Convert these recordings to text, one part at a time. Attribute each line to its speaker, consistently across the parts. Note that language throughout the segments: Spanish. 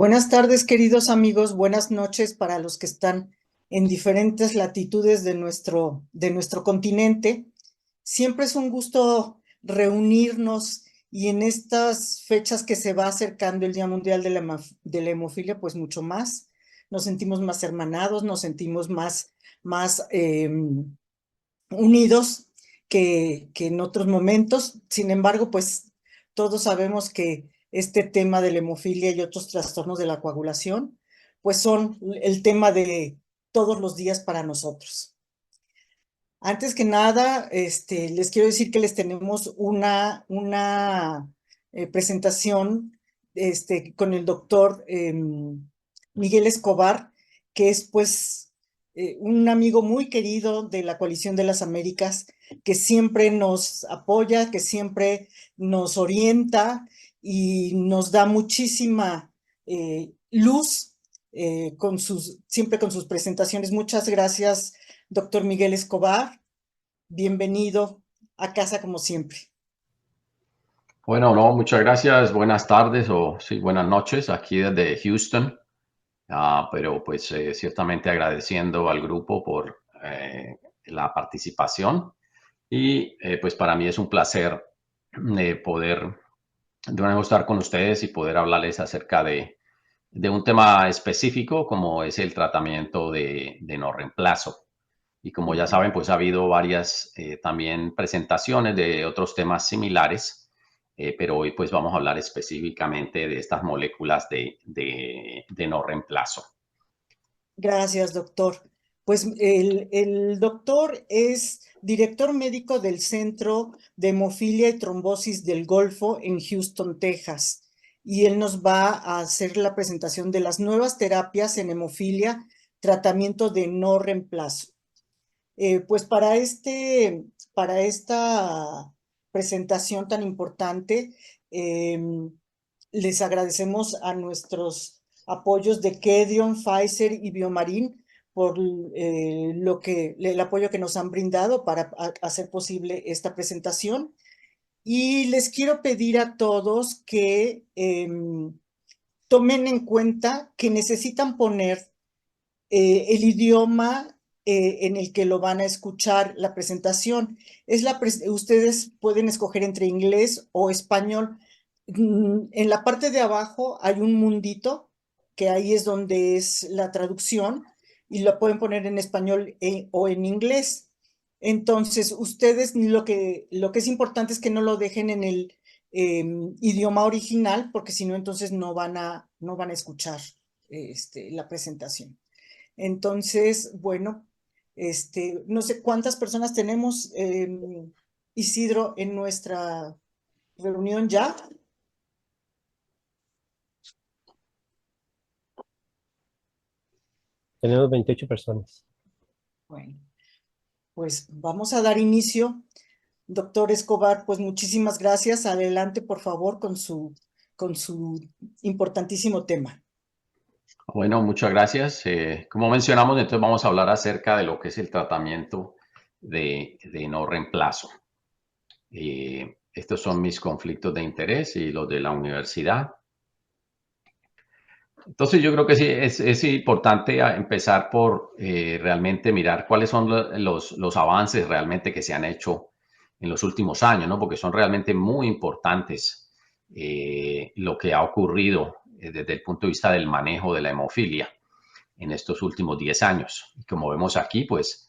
Speaker 1: Buenas tardes, queridos amigos. Buenas noches para los que están en diferentes latitudes de nuestro continente. Siempre es un gusto reunirnos y en estas fechas que se va acercando el Día Mundial de la Hemofilia, pues mucho más. Nos sentimos más hermanados, nos sentimos más unidos que en otros momentos. Sin embargo, pues todos sabemos que este tema de la hemofilia y otros trastornos de la coagulación, pues son el tema de todos los días para nosotros. Antes que nada, les quiero decir que les tenemos una presentación con el doctor Miguel Escobar, que es pues un amigo muy querido de la Coalición de las Américas, que siempre nos apoya, que siempre nos orienta y nos da muchísima luz siempre con sus presentaciones. Muchas gracias, doctor Miguel Escobar. Bienvenido a casa como siempre.
Speaker 2: Bueno, no, muchas gracias. Buenas tardes o sí, buenas noches aquí desde Houston. Pero pues ciertamente agradeciendo al grupo por la participación y pues para mí es un placer poder de nuevo estar con ustedes y poder hablarles acerca de un tema específico como es el tratamiento de no reemplazo. Y como ya saben, pues ha habido varias también presentaciones de otros temas similares, pero hoy pues vamos a hablar específicamente de estas moléculas de no reemplazo.
Speaker 1: Gracias, doctor. Pues el doctor es director médico del Centro de Hemofilia y Trombosis del Golfo en Houston, Texas. Y él nos va a hacer la presentación de las nuevas terapias en hemofilia, tratamiento de no reemplazo. Pues para esta presentación tan importante, les agradecemos a nuestros apoyos de Kedrion, Pfizer y Biomarin por el apoyo que nos han brindado para hacer posible esta presentación. Y les quiero pedir a todos que tomen en cuenta que necesitan poner el idioma en el que lo van a escuchar la presentación. Ustedes pueden escoger entre inglés o español. En la parte de abajo hay un mundito, que ahí es donde es la traducción, y lo pueden poner en español o en inglés. Entonces, ustedes lo que es importante es que no lo dejen en el idioma original, porque si no, entonces no van a escuchar la presentación. Entonces, bueno, no sé cuántas personas tenemos, Isidro, en nuestra reunión ya.
Speaker 3: Tenemos 28 personas.
Speaker 1: Bueno, pues vamos a dar inicio. Doctor Escobar, pues muchísimas gracias. Adelante, por favor, con su importantísimo tema.
Speaker 2: Bueno, muchas gracias. Como mencionamos, entonces vamos a hablar acerca de lo que es el tratamiento de no reemplazo. Estos son mis conflictos de interés y los de la universidad. Entonces yo creo que sí, es importante empezar por realmente mirar cuáles son los avances realmente que se han hecho en los últimos años, ¿no? Porque son realmente muy importantes lo que ha ocurrido desde el punto de vista del manejo de la hemofilia en estos últimos 10 años. Y como vemos aquí, pues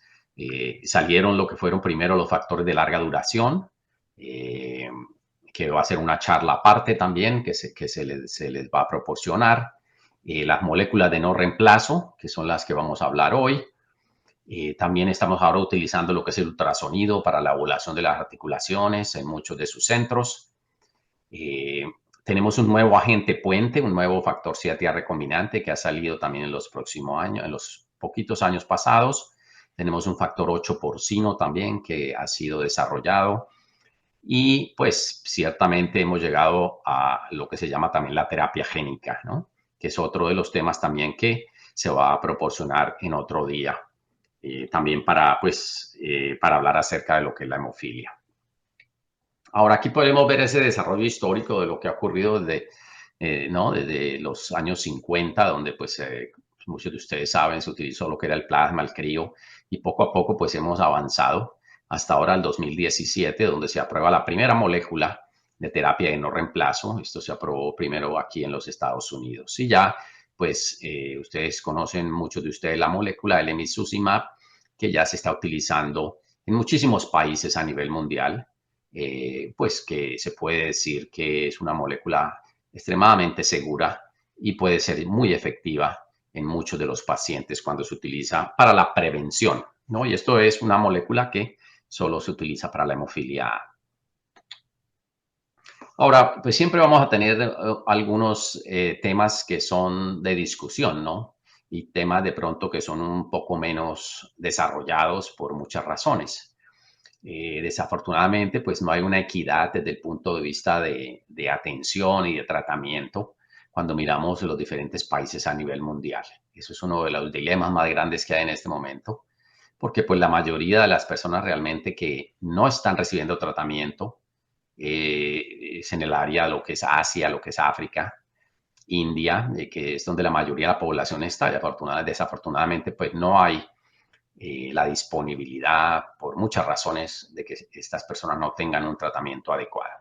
Speaker 2: salieron lo que fueron primero los factores de larga duración, que va a ser una charla aparte también que se les va a proporcionar. Las moléculas de no reemplazo, que son las que vamos a hablar hoy. También estamos ahora utilizando lo que es el ultrasonido para la evaluación de las articulaciones en muchos de sus centros. Tenemos un nuevo agente puente, un nuevo factor 7A recombinante que ha salido también en los próximos años, en los poquitos años pasados. Tenemos un factor 8 porcino también que ha sido desarrollado. Y pues ciertamente hemos llegado a lo que se llama también la terapia génica, ¿no? Que es otro de los temas también que se va a proporcionar en otro día, también para hablar acerca de lo que es la hemofilia. Ahora aquí podemos ver ese desarrollo histórico de lo que ha ocurrido desde ¿no? Desde los años 50, donde pues muchos de ustedes saben, se utilizó lo que era el plasma, el crío, y poco a poco pues hemos avanzado hasta ahora el 2017, donde se aprueba la primera molécula de terapia de no reemplazo. Esto se aprobó primero aquí en los Estados Unidos. Y ya, pues, ustedes conocen, muchos de ustedes, la molécula del emicizumab, que ya se está utilizando en muchísimos países a nivel mundial, pues que se puede decir que es una molécula extremadamente segura y puede ser muy efectiva en muchos de los pacientes cuando se utiliza para la prevención, ¿no? Y esto es una molécula que solo se utiliza para la hemofilia A. Ahora, pues siempre vamos a tener algunos temas que son de discusión, ¿no? Y temas de pronto que son un poco menos desarrollados por muchas razones. Desafortunadamente, pues no hay una equidad desde el punto de vista de atención y de tratamiento cuando miramos los diferentes países a nivel mundial. Eso es uno de los dilemas más grandes que hay en este momento, porque pues la mayoría de las personas realmente que no están recibiendo tratamiento es en el área, lo que es Asia, lo que es África, India, que es donde la mayoría de la población está. Y desafortunadamente, pues no hay la disponibilidad por muchas razones de que estas personas no tengan un tratamiento adecuado.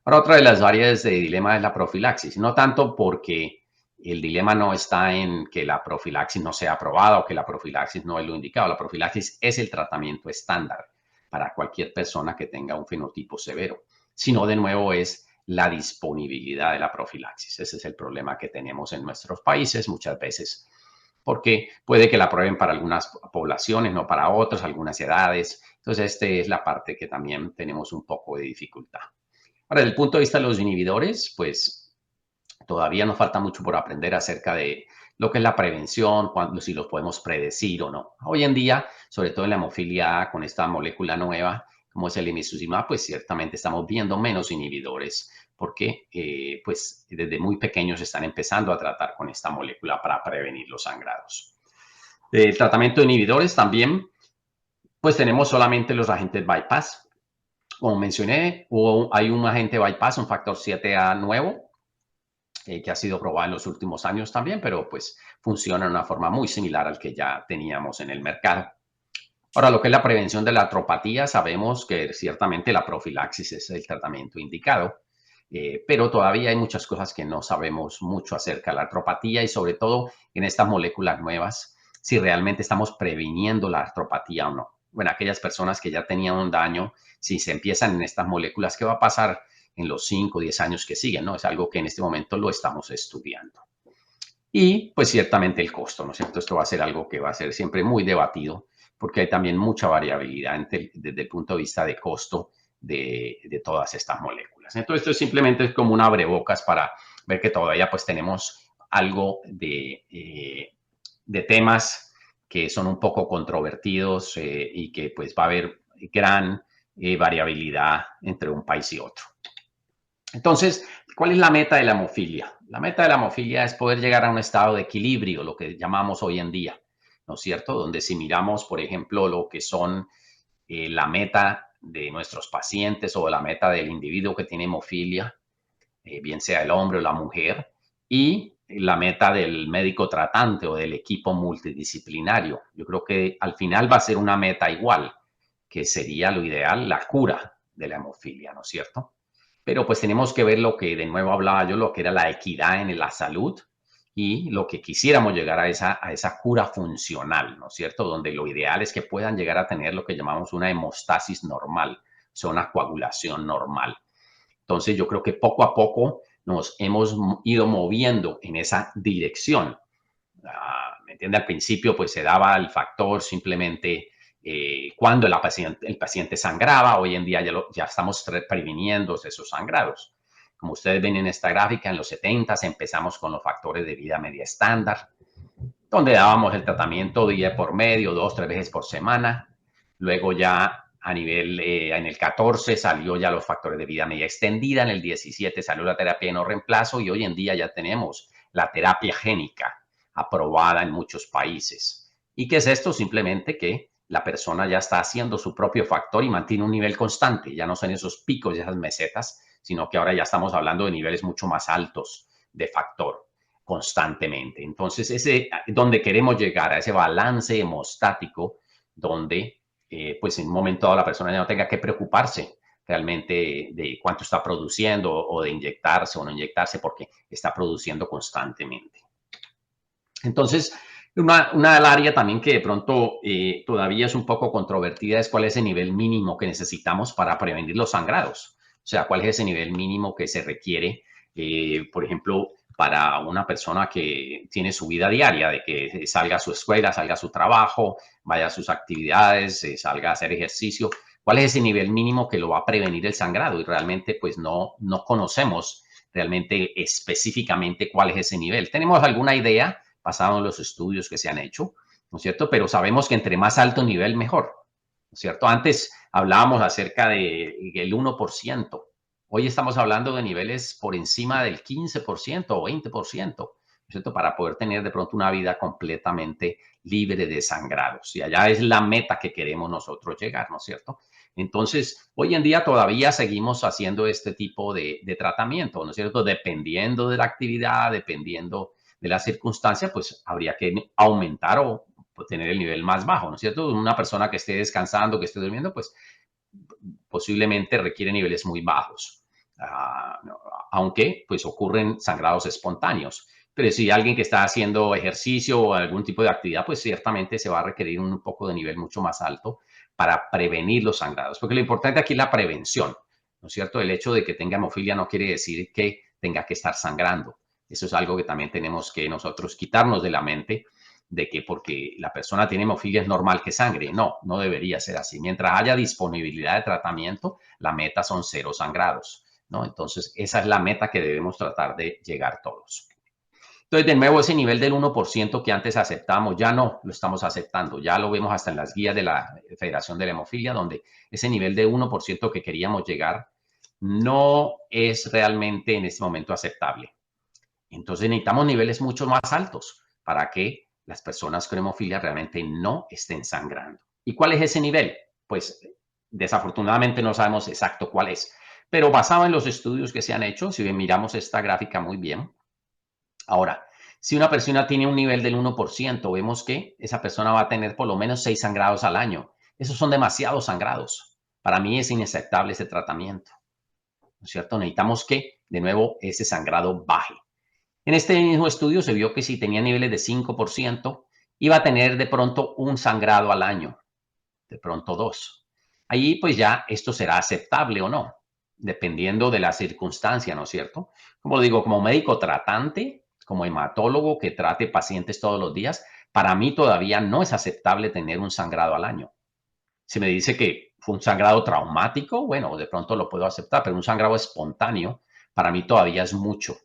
Speaker 2: Ahora, otra de las áreas de dilema es la profilaxis, no tanto porque el dilema no está en que la profilaxis no sea aprobada o que la profilaxis no es lo indicado. La profilaxis es el tratamiento estándar para cualquier persona que tenga un fenotipo severo, sino de nuevo es la disponibilidad de la profilaxis. Ese es el problema que tenemos en nuestros países muchas veces, porque puede que la aprueben para algunas poblaciones, no para otras, algunas edades. Entonces, esta es la parte que también tenemos un poco de dificultad. Ahora, desde el punto de vista de los inhibidores, pues todavía nos falta mucho por aprender acerca de lo que es la prevención, si los podemos predecir o no. Hoy en día, sobre todo en la hemofilia A, con esta molécula nueva, como es el emicizumab, pues ciertamente estamos viendo menos inhibidores porque pues desde muy pequeños están empezando a tratar con esta molécula para prevenir los sangrados. El tratamiento de inhibidores también, pues tenemos solamente los agentes bypass. Como mencioné, hay un agente bypass, un factor 7A nuevo, que ha sido probado en los últimos años también, pero pues funciona de una forma muy similar al que ya teníamos en el mercado. Ahora, lo que es la prevención de la artropatía, sabemos que ciertamente la profilaxis es el tratamiento indicado, pero todavía hay muchas cosas que no sabemos mucho acerca de la artropatía y sobre todo en estas moléculas nuevas, si realmente estamos previniendo la artropatía o no. Bueno, aquellas personas que ya tenían un daño, si se empiezan en estas moléculas, ¿qué va a pasar en los 5 o 10 años que siguen? ¿No? Es algo que en este momento lo estamos estudiando. Y pues ciertamente el costo, ¿no es cierto? Esto va a ser algo que va a ser siempre muy debatido porque hay también mucha variabilidad desde el punto de vista de costo de todas estas moléculas. Entonces, esto simplemente es como un abrebocas para ver que todavía pues tenemos algo de temas que son un poco controvertidos y que pues va a haber gran variabilidad entre un país y otro. Entonces, ¿cuál es la meta de la hemofilia? La meta de la hemofilia es poder llegar a un estado de equilibrio, lo que llamamos hoy en día, ¿no es cierto? Donde si miramos, por ejemplo, lo que son la meta de nuestros pacientes o la meta del individuo que tiene hemofilia, bien sea el hombre o la mujer, y la meta del médico tratante o del equipo multidisciplinario. Yo creo que al final va a ser una meta igual, que sería lo ideal, la cura de la hemofilia, ¿no es cierto? Pero pues tenemos que ver lo que de nuevo hablaba yo, lo que era la equidad en la salud y lo que quisiéramos llegar a esa cura funcional, ¿no es cierto? Donde lo ideal es que puedan llegar a tener lo que llamamos una hemostasis normal, o sea, una coagulación normal. Entonces yo creo que poco a poco nos hemos ido moviendo en esa dirección. ¿Me entiende? Al principio pues se daba el factor simplemente cuando el paciente sangraba. Hoy en día ya estamos previniendo esos sangrados. Como ustedes ven en esta gráfica, en los 70 empezamos con los factores de vida media estándar, donde dábamos el tratamiento día por medio, 2, 3 veces por semana. Luego ya a nivel, en el 14 salió ya los factores de vida media extendida, en el 17 salió la terapia de no reemplazo y hoy en día ya tenemos la terapia génica aprobada en muchos países. ¿Y qué es esto? Simplemente que la persona ya está haciendo su propio factor y mantiene un nivel constante. Ya no son esos picos y esas mesetas, sino que ahora ya estamos hablando de niveles mucho más altos de factor constantemente. Entonces, ese donde queremos llegar, a ese balance hemostático, donde pues en un momento dado la persona ya no tenga que preocuparse realmente de cuánto está produciendo o de inyectarse o no inyectarse porque está produciendo constantemente. Entonces, una del área también que de pronto todavía es un poco controvertida es cuál es el nivel mínimo que necesitamos para prevenir los sangrados. O sea, cuál es ese nivel mínimo que se requiere, por ejemplo, para una persona que tiene su vida diaria, de que salga a su escuela, salga a su trabajo, vaya a sus actividades, salga a hacer ejercicio. ¿Cuál es ese nivel mínimo que lo va a prevenir el sangrado? Y realmente pues no conocemos realmente específicamente cuál es ese nivel. Tenemos alguna idea basado en los estudios que se han hecho, ¿no es cierto? Pero sabemos que entre más alto nivel, mejor, ¿no es cierto? Antes hablábamos acerca del 1%. Hoy estamos hablando de niveles por encima del 15% o 20%, ¿no es cierto? Para poder tener de pronto una vida completamente libre de sangrados. Y allá es la meta que queremos nosotros llegar, ¿no es cierto? Entonces, hoy en día todavía seguimos haciendo este tipo de tratamiento, ¿no es cierto? Dependiendo de la actividad, dependiendo de la circunstancia, pues habría que aumentar o tener el nivel más bajo, ¿no es cierto? Una persona que esté descansando, que esté durmiendo, pues posiblemente requiere niveles muy bajos, aunque pues ocurren sangrados espontáneos. Pero si alguien que está haciendo ejercicio o algún tipo de actividad, pues ciertamente se va a requerir un poco de nivel mucho más alto para prevenir los sangrados. Porque lo importante aquí es la prevención, ¿no es cierto? El hecho de que tenga hemofilia no quiere decir que tenga que estar sangrando. Eso es algo que también tenemos que nosotros quitarnos de la mente, de que porque la persona tiene hemofilia es normal que sangre. No, no debería ser así. Mientras haya disponibilidad de tratamiento, la meta son 0 sangrados, ¿no? Entonces, esa es la meta que debemos tratar de llegar todos. Entonces, de nuevo, ese nivel del 1% que antes aceptamos, ya no lo estamos aceptando. Ya lo vemos hasta en las guías de la Federación de la Hemofilia, donde ese nivel de 1% que queríamos llegar no es realmente en este momento aceptable. Entonces, necesitamos niveles mucho más altos para que las personas con hemofilia realmente no estén sangrando. ¿Y cuál es ese nivel? Pues, desafortunadamente no sabemos exacto cuál es. Pero basado en los estudios que se han hecho, si miramos esta gráfica muy bien, ahora, si una persona tiene un nivel del 1%, vemos que esa persona va a tener por lo menos 6 sangrados al año. Esos son demasiados sangrados. Para mí es inaceptable ese tratamiento, ¿no es cierto? Necesitamos que, de nuevo, ese sangrado baje. En este mismo estudio se vio que si tenía niveles de 5%, iba a tener de pronto un sangrado al año, de pronto 2. Ahí pues ya esto será aceptable o no, dependiendo de la circunstancia, ¿no es cierto? Como digo, como médico tratante, como hematólogo que trate pacientes todos los días, para mí todavía no es aceptable tener un sangrado al año. Si me dice que fue un sangrado traumático, bueno, de pronto lo puedo aceptar, pero un sangrado espontáneo para mí todavía es mucho.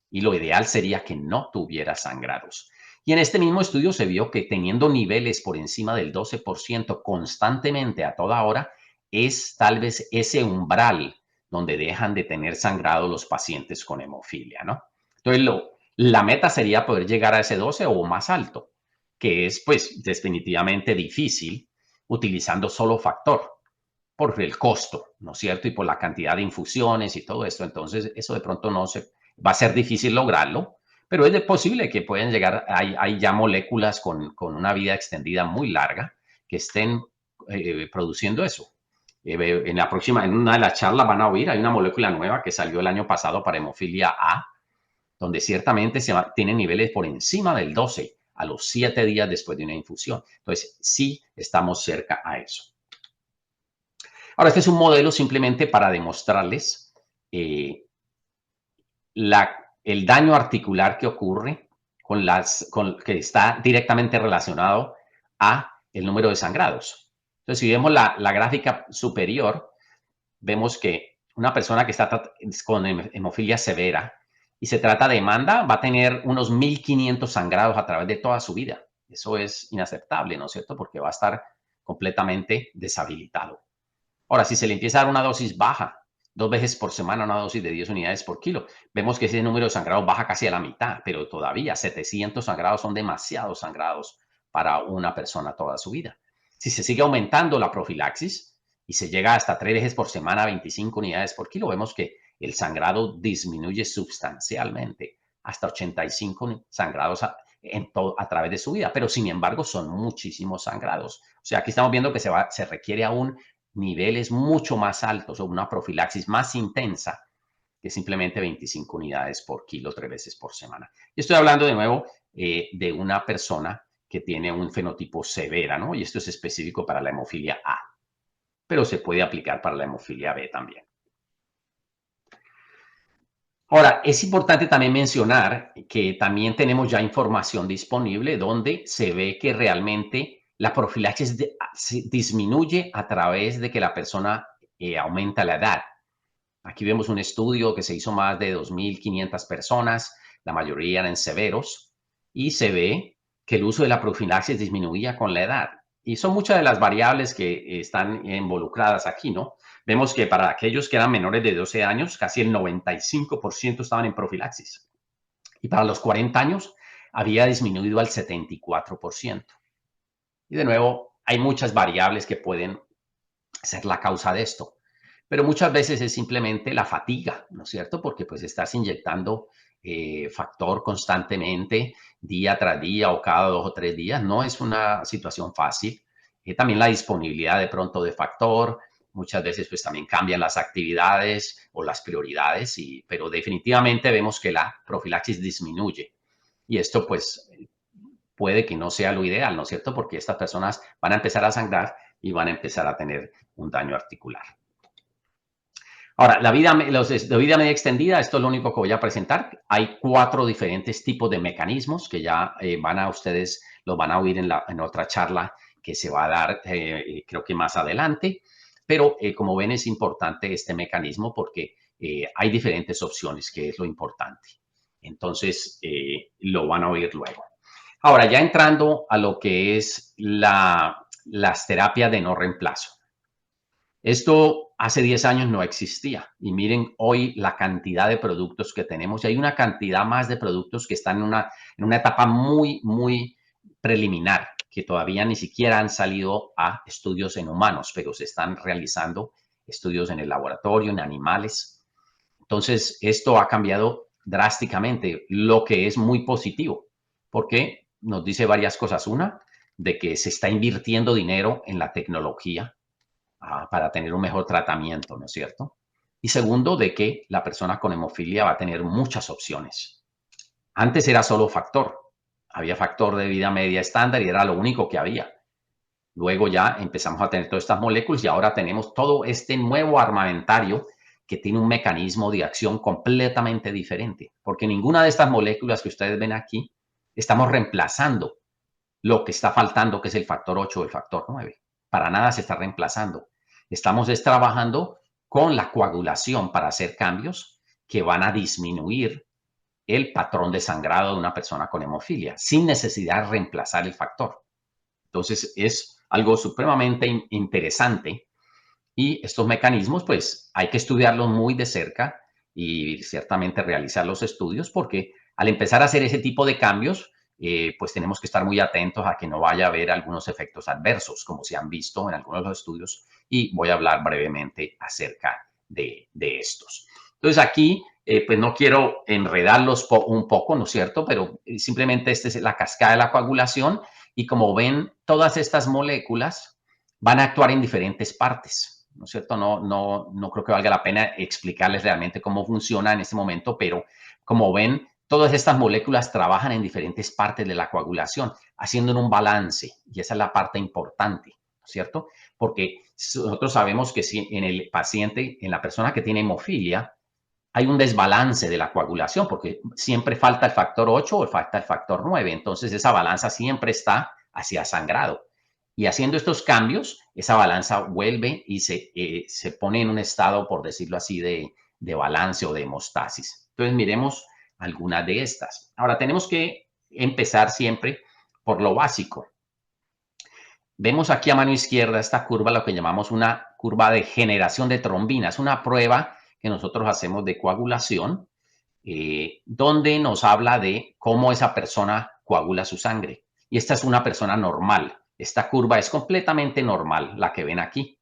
Speaker 2: Y lo ideal sería que no tuviera sangrados. Y en este mismo estudio se vio que teniendo niveles por encima del 12% constantemente a toda hora, es tal vez ese umbral donde dejan de tener sangrado los pacientes con hemofilia, ¿no? Entonces, la meta sería poder llegar a ese 12 o más alto, que es pues definitivamente difícil utilizando solo factor por el costo, ¿no es cierto? Y por la cantidad de infusiones y todo esto. Entonces, eso de pronto no se va a ser difícil lograrlo, pero es posible que pueden llegar, hay ya moléculas con una vida extendida muy larga que estén produciendo eso. En una de las charlas van a oír, hay una molécula nueva que salió el año pasado para hemofilia A, donde ciertamente tiene niveles por encima del 12 a los 7 días después de una infusión. Entonces, sí estamos cerca a eso. Ahora, este es un modelo simplemente para demostrarles el daño articular que ocurre que está directamente relacionado a el número de sangrados. Entonces, si vemos la gráfica superior, vemos que una persona que está con hemofilia severa y se trata de demanda va a tener unos 1.500 sangrados a través de toda su vida. Eso es inaceptable, ¿no es cierto? Porque va a estar completamente deshabilitado. Ahora, si se le empieza a dar una dosis baja, 2 veces por semana, una dosis de 10 unidades por kilo, vemos que ese número de sangrados baja casi a la mitad, pero todavía 700 sangrados son demasiados sangrados para una persona toda su vida. Si se sigue aumentando la profilaxis y se llega hasta 3 veces por semana, 25 unidades por kilo, vemos que el sangrado disminuye sustancialmente hasta 85 sangrados a través de su vida, pero sin embargo son muchísimos sangrados. O sea, aquí estamos viendo que se requiere aún niveles mucho más altos o una profilaxis más intensa que simplemente 25 unidades por kilo 3 veces por semana. Y estoy hablando de nuevo de una persona que tiene un fenotipo severa, ¿no? Y esto es específico para la hemofilia A, pero se puede aplicar para la hemofilia B también. Ahora, es importante también mencionar que también tenemos ya información disponible donde se ve que realmente la profilaxis disminuye a través de que la persona aumenta la edad. Aquí vemos un estudio que se hizo más de 2.500 personas, la mayoría eran severos, y se ve que el uso de la profilaxis disminuía con la edad. Y son muchas de las variables que están involucradas aquí, ¿no? Vemos que para aquellos que eran menores de 12 años, casi el 95% estaban en profilaxis. Y para los 40 años había disminuido al 74%. Y de nuevo, hay muchas variables que pueden ser la causa de esto. Pero muchas veces es simplemente la fatiga, ¿no es cierto? Porque pues estás inyectando factor constantemente, día tras día o cada 2 o 3 días. No es una situación fácil. También la disponibilidad de pronto de factor. Muchas veces pues también cambian las actividades o las prioridades, pero definitivamente vemos que la profilaxis disminuye. Y esto pues puede que no sea lo ideal, ¿no es cierto? Porque estas personas van a empezar a sangrar y van a empezar a tener un daño articular. Ahora, la vida media extendida, esto es lo único que voy a presentar. Hay 4 diferentes tipos de mecanismos que ya ustedes los van a oír en otra charla que se va a dar, creo que más adelante. Pero como ven, es importante este mecanismo porque hay diferentes opciones, que es lo importante. Entonces, lo van a oír luego. Ahora, ya entrando a lo que es las terapias de no reemplazo. Esto hace 10 años no existía y miren hoy la cantidad de productos que tenemos y hay una cantidad más de productos que están en una etapa muy, muy preliminar, que todavía ni siquiera han salido a estudios en humanos, pero se están realizando estudios en el laboratorio, en animales. Entonces, esto ha cambiado drásticamente, lo que es muy positivo, porque nos dice varias cosas. Una, de que se está invirtiendo dinero en la tecnología para tener un mejor tratamiento, ¿no es cierto? Y segundo, de que la persona con hemofilia va a tener muchas opciones. Antes era solo factor. Había factor de vida media estándar y era lo único que había. Luego ya empezamos a tener todas estas moléculas y ahora tenemos todo este nuevo armamentario que tiene un mecanismo de acción completamente diferente. Porque ninguna de estas moléculas que ustedes ven aquí estamos reemplazando lo que está faltando, que es el factor 8 o el factor 9. Para nada se está reemplazando. Estamos trabajando con la coagulación para hacer cambios que van a disminuir el patrón de sangrado de una persona con hemofilia sin necesidad de reemplazar el factor. Entonces es algo supremamente interesante y estos mecanismos pues hay que estudiarlos muy de cerca y ciertamente realizar los estudios porque al empezar a hacer ese tipo de cambios pues tenemos que estar muy atentos a que no vaya a haber algunos efectos adversos, como se han visto en algunos de los estudios, y voy a hablar brevemente acerca de estos. Entonces aquí, pues no quiero enredarlos un poco, ¿no es cierto? Pero simplemente esta es la cascada de la coagulación, y como ven, todas estas moléculas van a actuar en diferentes partes, ¿no es cierto? No creo que valga la pena explicarles realmente cómo funciona en este momento, pero como ven, todas estas moléculas trabajan en diferentes partes de la coagulación, haciendo un balance, y esa es la parte importante, ¿no es cierto? Porque nosotros sabemos que si en el paciente, en la persona que tiene hemofilia, hay un desbalance de la coagulación, porque siempre falta el factor 8 o falta el factor 9, entonces esa balanza siempre está hacia sangrado. Y haciendo estos cambios, esa balanza vuelve y se pone en un estado, por decirlo así, de balance o de hemostasis. Entonces, miremos algunas de estas. Ahora, tenemos que empezar siempre por lo básico. Vemos aquí a mano izquierda esta curva, lo que llamamos una curva de generación de trombina. Es una prueba que nosotros hacemos de coagulación, donde nos habla de cómo esa persona coagula su sangre. Y esta es una persona normal. Esta curva es completamente normal, la que ven aquí.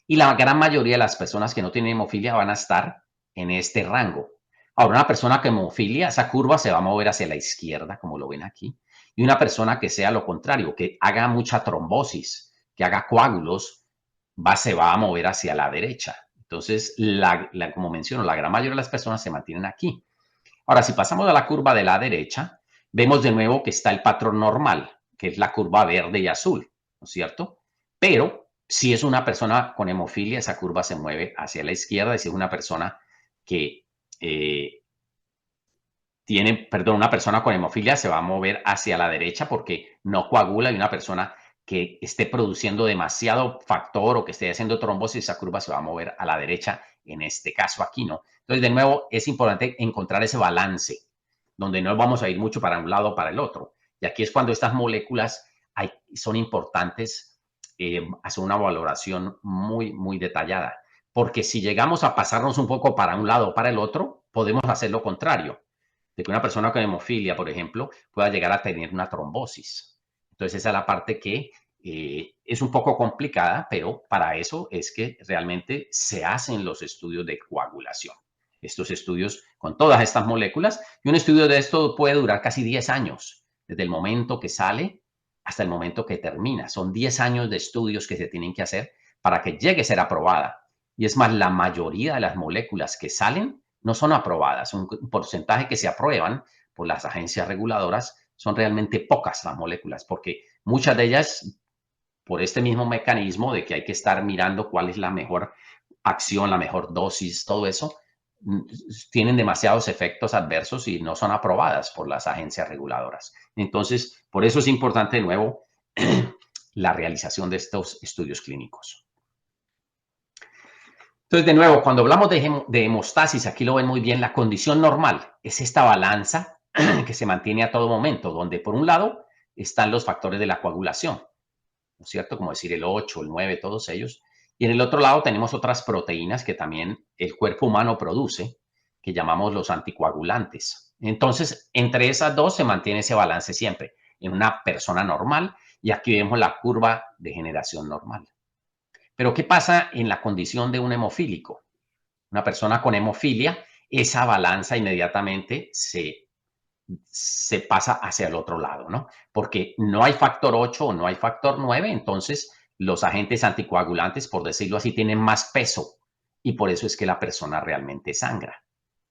Speaker 2: Y la gran mayoría de las personas que no tienen hemofilia van a estar en este rango. Ahora, una persona con hemofilia, esa curva se va a mover hacia la izquierda, como lo ven aquí. Y una persona que sea lo contrario, que haga mucha trombosis, que haga coágulos, se va a mover hacia la derecha. Entonces, como menciono, la gran mayoría de las personas se mantienen aquí. Ahora, si pasamos a la curva de la derecha, vemos de nuevo que está el patrón normal, que es la curva verde y azul, ¿no es cierto? Pero si es una persona con hemofilia, esa curva se mueve hacia la izquierda. Y si es una persona que una persona con hemofilia se va a mover hacia la derecha porque no coagula, y una persona que esté produciendo demasiado factor o que esté haciendo trombosis, esa curva se va a mover a la derecha, en este caso aquí, ¿no? Entonces, de nuevo, es importante encontrar ese balance, donde no vamos a ir mucho para un lado o para el otro. Y aquí es cuando estas moléculas son importantes hacer una valoración muy, muy detallada. Porque si llegamos a pasarnos un poco para un lado o para el otro, podemos hacer lo contrario, de que una persona con hemofilia, por ejemplo, pueda llegar a tener una trombosis. Entonces, esa es la parte que es un poco complicada, pero para eso es que realmente se hacen los estudios de coagulación. Estos estudios con todas estas moléculas, y un estudio de esto puede durar casi 10 años, desde el momento que sale hasta el momento que termina. Son 10 años de estudios que se tienen que hacer para que llegue a ser aprobada. Y es más, la mayoría de las moléculas que salen no son aprobadas. Un porcentaje que se aprueban por las agencias reguladoras son realmente pocas las moléculas, porque muchas de ellas, por este mismo mecanismo de que hay que estar mirando cuál es la mejor acción, la mejor dosis, todo eso, tienen demasiados efectos adversos y no son aprobadas por las agencias reguladoras. Entonces, por eso es importante, de nuevo, la realización de estos estudios clínicos. Entonces, de nuevo, cuando hablamos de hemostasis, aquí lo ven muy bien, la condición normal es esta balanza que se mantiene a todo momento, donde por un lado están los factores de la coagulación, ¿no es cierto? Como decir el 8, el 9, todos ellos. Y en el otro lado tenemos otras proteínas que también el cuerpo humano produce, que llamamos los anticoagulantes. Entonces, entre esas dos se mantiene ese balance siempre en una persona normal, y aquí vemos la curva de generación normal. Pero ¿qué pasa en la condición de un hemofílico? Una persona con hemofilia, esa balanza inmediatamente se pasa hacia el otro lado, ¿no? Porque no hay factor 8 o no hay factor 9, entonces los agentes anticoagulantes, por decirlo así, tienen más peso, y por eso es que la persona realmente sangra.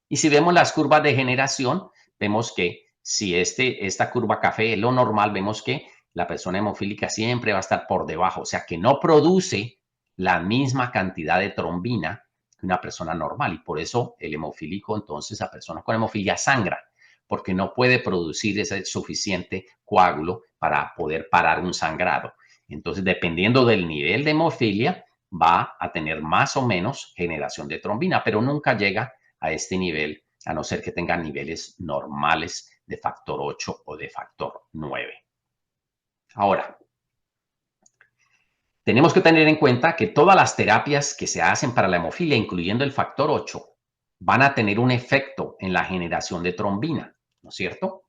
Speaker 2: Y si vemos las curvas de generación, vemos que si esta curva café es lo normal, vemos que la persona hemofílica siempre va a estar por debajo, o sea que no produce la misma cantidad de trombina que una persona normal, y por eso el hemofílico, entonces la persona con hemofilia sangra, porque no puede producir ese suficiente coágulo para poder parar un sangrado. Entonces, dependiendo del nivel de hemofilia, va a tener más o menos generación de trombina, pero nunca llega a este nivel, a no ser que tenga niveles normales de factor 8 o de factor 9. Ahora, tenemos que tener en cuenta que todas las terapias que se hacen para la hemofilia, incluyendo el factor 8, van a tener un efecto en la generación de trombina, ¿no es cierto?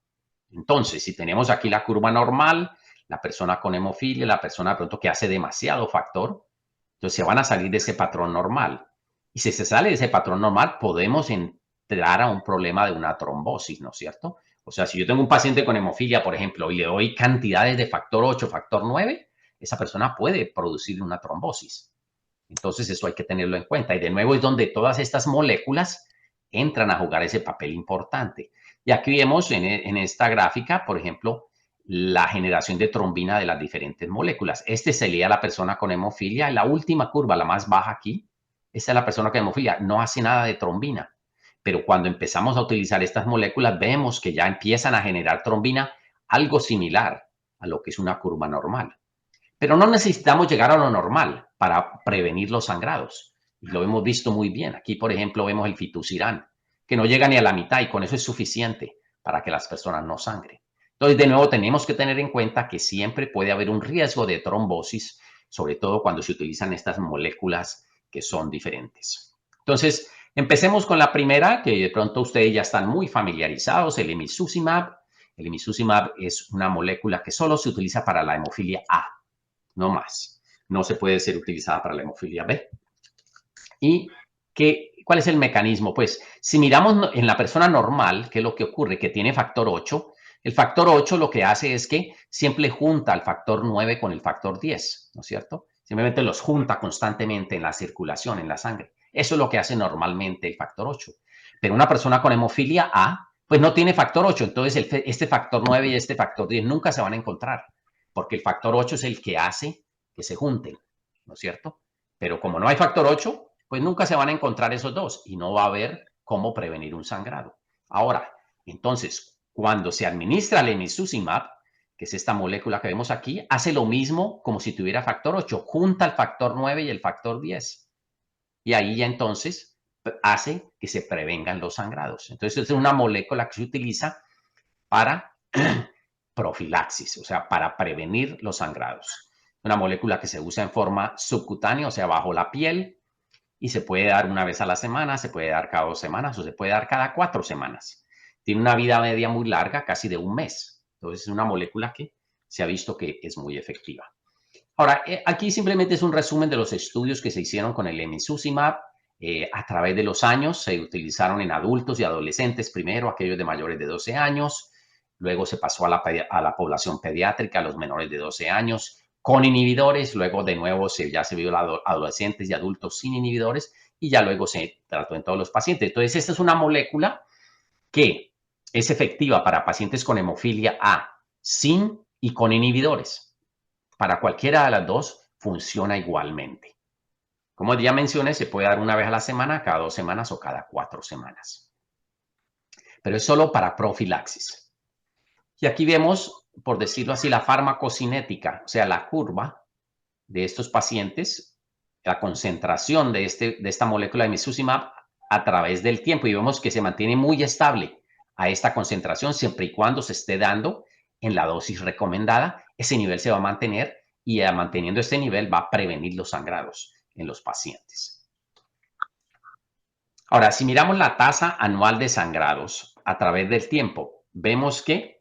Speaker 2: Entonces, si tenemos aquí la curva normal, la persona con hemofilia, la persona de pronto que hace demasiado factor, entonces se van a salir de ese patrón normal. Y si se sale de ese patrón normal, podemos entrar a un problema de una trombosis, ¿no es cierto? O sea, si yo tengo un paciente con hemofilia, por ejemplo, y le doy cantidades de factor 8, factor 9, esa persona puede producir una trombosis. Entonces, eso hay que tenerlo en cuenta. Y de nuevo es donde todas estas moléculas entran a jugar ese papel importante. Y aquí vemos en esta gráfica, por ejemplo, la generación de trombina de las diferentes moléculas. Este sería la persona con hemofilia. En la última curva, la más baja aquí, esta es la persona con hemofilia. No hace nada de trombina. Pero cuando empezamos a utilizar estas moléculas, vemos que ya empiezan a generar trombina, algo similar a lo que es una curva normal. Pero no necesitamos llegar a lo normal para prevenir los sangrados. Y lo hemos visto muy bien. Aquí, por ejemplo, vemos el fitucirán, que no llega ni a la mitad, y con eso es suficiente para que las personas no sangren. Entonces, de nuevo, tenemos que tener en cuenta que siempre puede haber un riesgo de trombosis, sobre todo cuando se utilizan estas moléculas que son diferentes. Entonces, empecemos con la primera, que de pronto ustedes ya están muy familiarizados, el emicizumab. El emicizumab es una molécula que solo se utiliza para la hemofilia A, no más. No se puede ser utilizada para la hemofilia B. ¿Y ¿Cuál es el mecanismo? Pues si miramos en la persona normal, ¿qué es lo que ocurre? Que tiene factor 8. El factor 8 lo que hace es que siempre junta el factor 9 con el factor 10, ¿no es cierto? Simplemente los junta constantemente en la circulación, en la sangre. Eso es lo que hace normalmente el factor 8. Pero una persona con hemofilia A, pues no tiene factor 8. Entonces este factor 9 y este factor 10 nunca se van a encontrar, porque el factor 8 es el que hace que se junten, ¿no es cierto? Pero como no hay factor 8, pues nunca se van a encontrar esos dos y no va a haber cómo prevenir un sangrado. Ahora, entonces, cuando se administra el emicizumab, que es esta molécula que vemos aquí, hace lo mismo como si tuviera factor 8, junta el factor 9 y el factor 10. Y ahí ya entonces hace que se prevengan los sangrados. Entonces, es una molécula que se utiliza para profilaxis, o sea, para prevenir los sangrados. Una molécula que se usa en forma subcutánea, o sea, bajo la piel, y se puede dar una vez a la semana, se puede dar cada 2 semanas o se puede dar cada 4 semanas. Tiene una vida media muy larga, casi de un mes. Entonces, es una molécula que se ha visto que es muy efectiva. Ahora, aquí simplemente es un resumen de los estudios que se hicieron con el emicizumab. A través de los años se utilizaron en adultos y adolescentes, primero aquellos de mayores de 12 años, luego se pasó a la población pediátrica, a los menores de 12 años, con inhibidores, luego de nuevo ya se vio a adolescentes y adultos sin inhibidores y ya luego se trató en todos los pacientes. Entonces, esta es una molécula que es efectiva para pacientes con hemofilia A, sin y con inhibidores. Para cualquiera de las dos funciona igualmente. Como ya mencioné, se puede dar una vez a la semana, cada 2 semanas o cada 4 semanas. Pero es solo para profilaxis. Y aquí vemos, por decirlo así, la farmacocinética, o sea, la curva de estos pacientes, la concentración de esta molécula de emicizumab a través del tiempo. Y vemos que se mantiene muy estable a esta concentración siempre y cuando se esté dando en la dosis recomendada. Ese nivel se va a mantener y manteniendo este nivel va a prevenir los sangrados en los pacientes. Ahora, si miramos la tasa anual de sangrados a través del tiempo, vemos que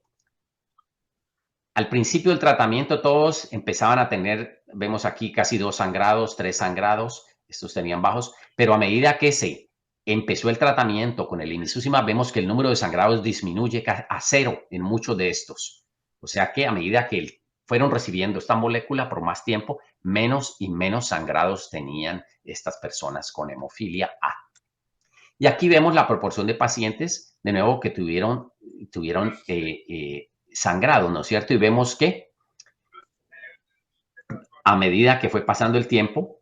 Speaker 2: al principio del tratamiento todos empezaban a tener, vemos aquí casi 2 sangrados, 3 sangrados, estos tenían bajos, pero a medida que se empezó el tratamiento con el emicizumab, vemos que el número de sangrados disminuye a 0 en muchos de estos. O sea que a medida que fueron recibiendo esta molécula por más tiempo, menos y menos sangrados tenían estas personas con hemofilia A. Y aquí vemos la proporción de pacientes, de nuevo, que tuvieron sangrado, ¿no es cierto? Y vemos que a medida que fue pasando el tiempo,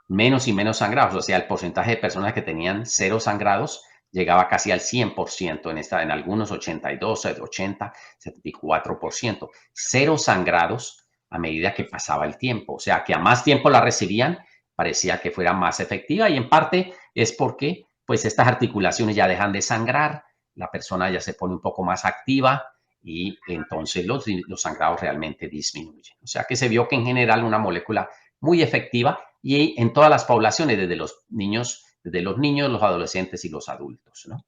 Speaker 2: menos y menos sangrados, o sea, el porcentaje de personas que tenían 0 sangrados llegaba casi al 100%, en algunos 82, 80, 74%. 0 sangrados a medida que pasaba el tiempo, o sea, que a más tiempo la recibían, parecía que fuera más efectiva y en parte es porque pues estas articulaciones ya dejan de sangrar, la persona ya se pone un poco más activa, y entonces los sangrados realmente disminuyen. O sea que se vio que en general una molécula muy efectiva y en todas las poblaciones, desde los niños, los adolescentes y los adultos, ¿no?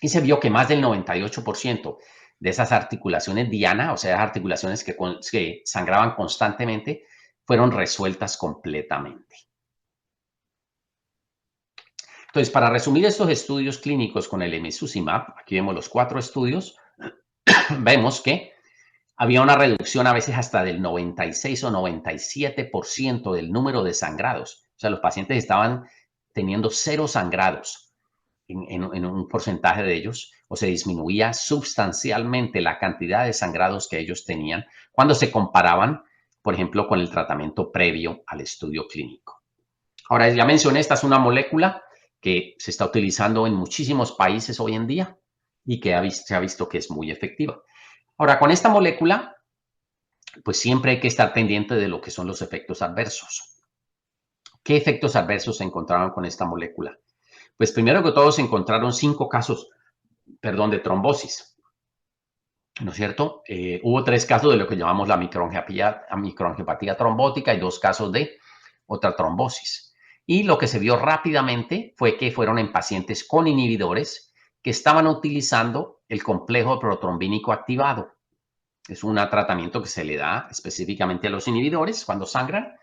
Speaker 2: Y se vio que más del 98% de esas articulaciones diana, o sea, articulaciones que sangraban constantemente, fueron resueltas completamente. Entonces, para resumir estos estudios clínicos con el emicizumab, aquí vemos los 4 estudios, vemos que había una reducción a veces hasta del 96 o 97% del número de sangrados. O sea, los pacientes estaban teniendo 0 sangrados en un porcentaje de ellos, o se disminuía sustancialmente la cantidad de sangrados que ellos tenían cuando se comparaban, por ejemplo, con el tratamiento previo al estudio clínico. Ahora, ya mencioné, esta es una molécula que se está utilizando en muchísimos países hoy en día y que se ha visto que es muy efectiva. Ahora, con esta molécula, pues siempre hay que estar pendiente de lo que son los efectos adversos. ¿Qué efectos adversos se encontraron con esta molécula? Pues primero que todo se encontraron 5 casos, de trombosis, ¿no es cierto? Hubo 3 casos de lo que llamamos la microangiopatía trombótica y 2 casos de otra trombosis. Y lo que se vio rápidamente fue que fueron en pacientes con inhibidores que estaban utilizando el complejo protrombínico activado. Es un tratamiento que se le da específicamente a los inhibidores cuando sangran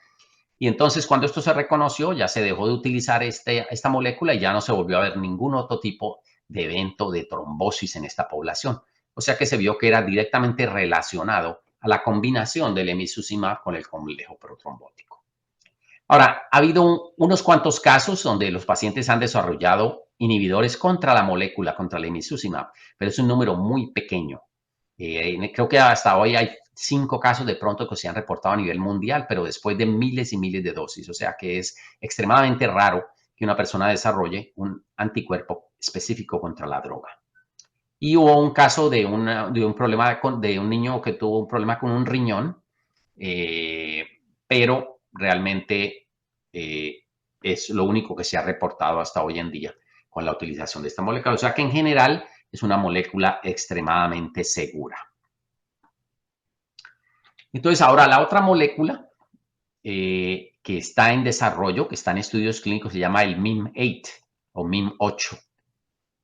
Speaker 2: Y entonces cuando esto se reconoció, ya se dejó de utilizar esta molécula y ya no se volvió a ver ningún otro tipo de evento de trombosis en esta población. O sea que se vio que era directamente relacionado a la combinación del emicizumab con el complejo protrombótico. Ahora, ha habido unos cuantos casos donde los pacientes han desarrollado inhibidores contra la molécula, contra el emicizumab, pero es un número muy pequeño. Creo que hasta hoy hay 5 casos de pronto que se han reportado a nivel mundial, pero después de miles y miles de dosis. O sea que es extremadamente raro que una persona desarrolle un anticuerpo específico contra la droga. Y hubo un caso de un problema de un niño que tuvo un problema con un riñón, pero realmente es lo único que se ha reportado hasta hoy en día con la utilización de esta molécula. O sea que en general es una molécula extremadamente segura. Entonces, ahora la otra molécula que está en desarrollo, que está en estudios clínicos, se llama el MIM8 o MIM8.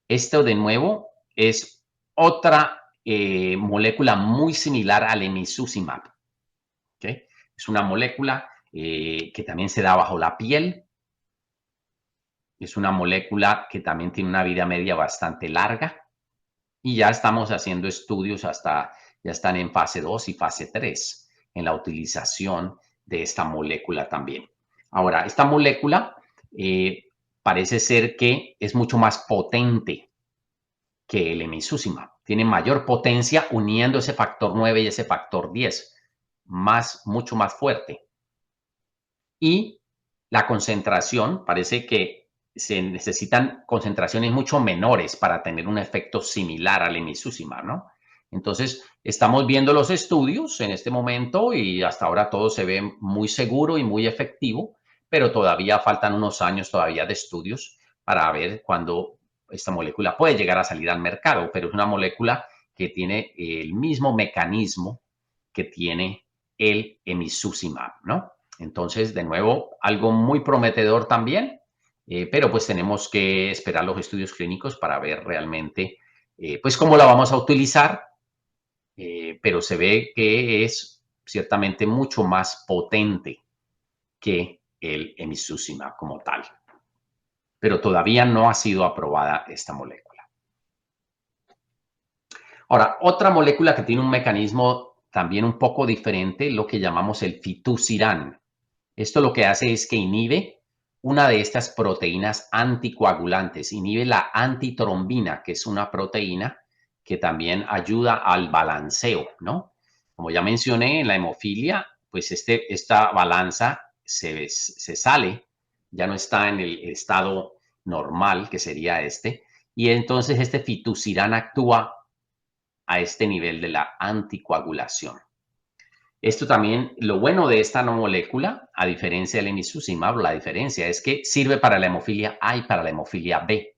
Speaker 2: Esto de nuevo es otra molécula muy similar al emicizumab. ¿Okay? Es una molécula que también se da bajo la piel. Es una molécula que también tiene una vida media bastante larga. Y ya estamos haciendo estudios ya están en fase 2 y fase 3 en la utilización de esta molécula también. Ahora, esta molécula parece ser que es mucho más potente que el emicizumab. Tiene mayor potencia uniendo ese factor 9 y ese factor 10, mucho más fuerte. Y la concentración, parece que se necesitan concentraciones mucho menores para tener un efecto similar al emicizumab, ¿no? Entonces, estamos viendo los estudios en este momento y hasta ahora todo se ve muy seguro y muy efectivo, pero todavía faltan unos años todavía de estudios para ver cuándo esta molécula puede llegar a salir al mercado, pero es una molécula que tiene el mismo mecanismo que tiene el emicizumab, ¿no? Entonces, de nuevo, algo muy prometedor también, pero pues tenemos que esperar los estudios clínicos para ver realmente, pues cómo la vamos a utilizar, pero se ve que es ciertamente mucho más potente que el emicizumab como tal. Pero todavía no ha sido aprobada esta molécula. Ahora, otra molécula que tiene un mecanismo también un poco diferente, lo que llamamos el fitusiran. Esto lo que hace es que inhibe una de estas proteínas anticoagulantes, inhibe la antitrombina, que es una proteína que también ayuda al balanceo, ¿no? Como ya mencioné, en la hemofilia, pues esta balanza se sale, ya no está en el estado normal, que sería y entonces este fitusiran actúa a este nivel de la anticoagulación. Esto también, lo bueno de esta molécula, a diferencia del emicizumab, la diferencia es que sirve para la hemofilia A y para la hemofilia B.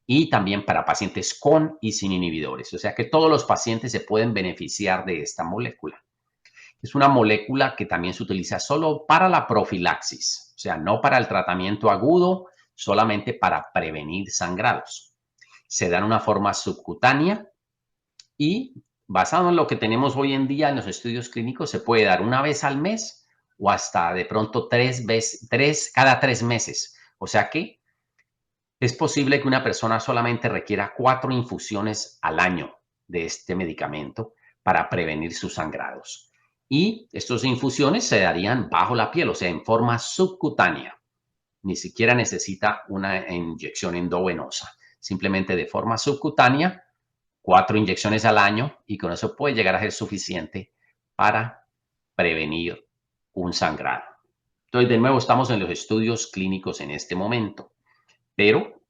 Speaker 2: Y también para pacientes con y sin inhibidores. O sea que todos los pacientes se pueden beneficiar de esta molécula. Es una molécula que también se utiliza solo para la profilaxis. O sea, no para el tratamiento agudo, solamente para prevenir sangrados. Se da en una forma subcutánea y basado en lo que tenemos hoy en día en los estudios clínicos, se puede dar una vez al mes o hasta de pronto cada 3 meses. O sea que es posible que una persona solamente requiera 4 infusiones al año de este medicamento para prevenir sus sangrados. Y estas infusiones se darían bajo la piel, o sea, en forma subcutánea. Ni siquiera necesita una inyección endovenosa. Simplemente de forma subcutánea, 4 inyecciones al año y con eso puede llegar a ser suficiente para prevenir un sangrado. Entonces, de nuevo, estamos en los estudios clínicos en este momento, pero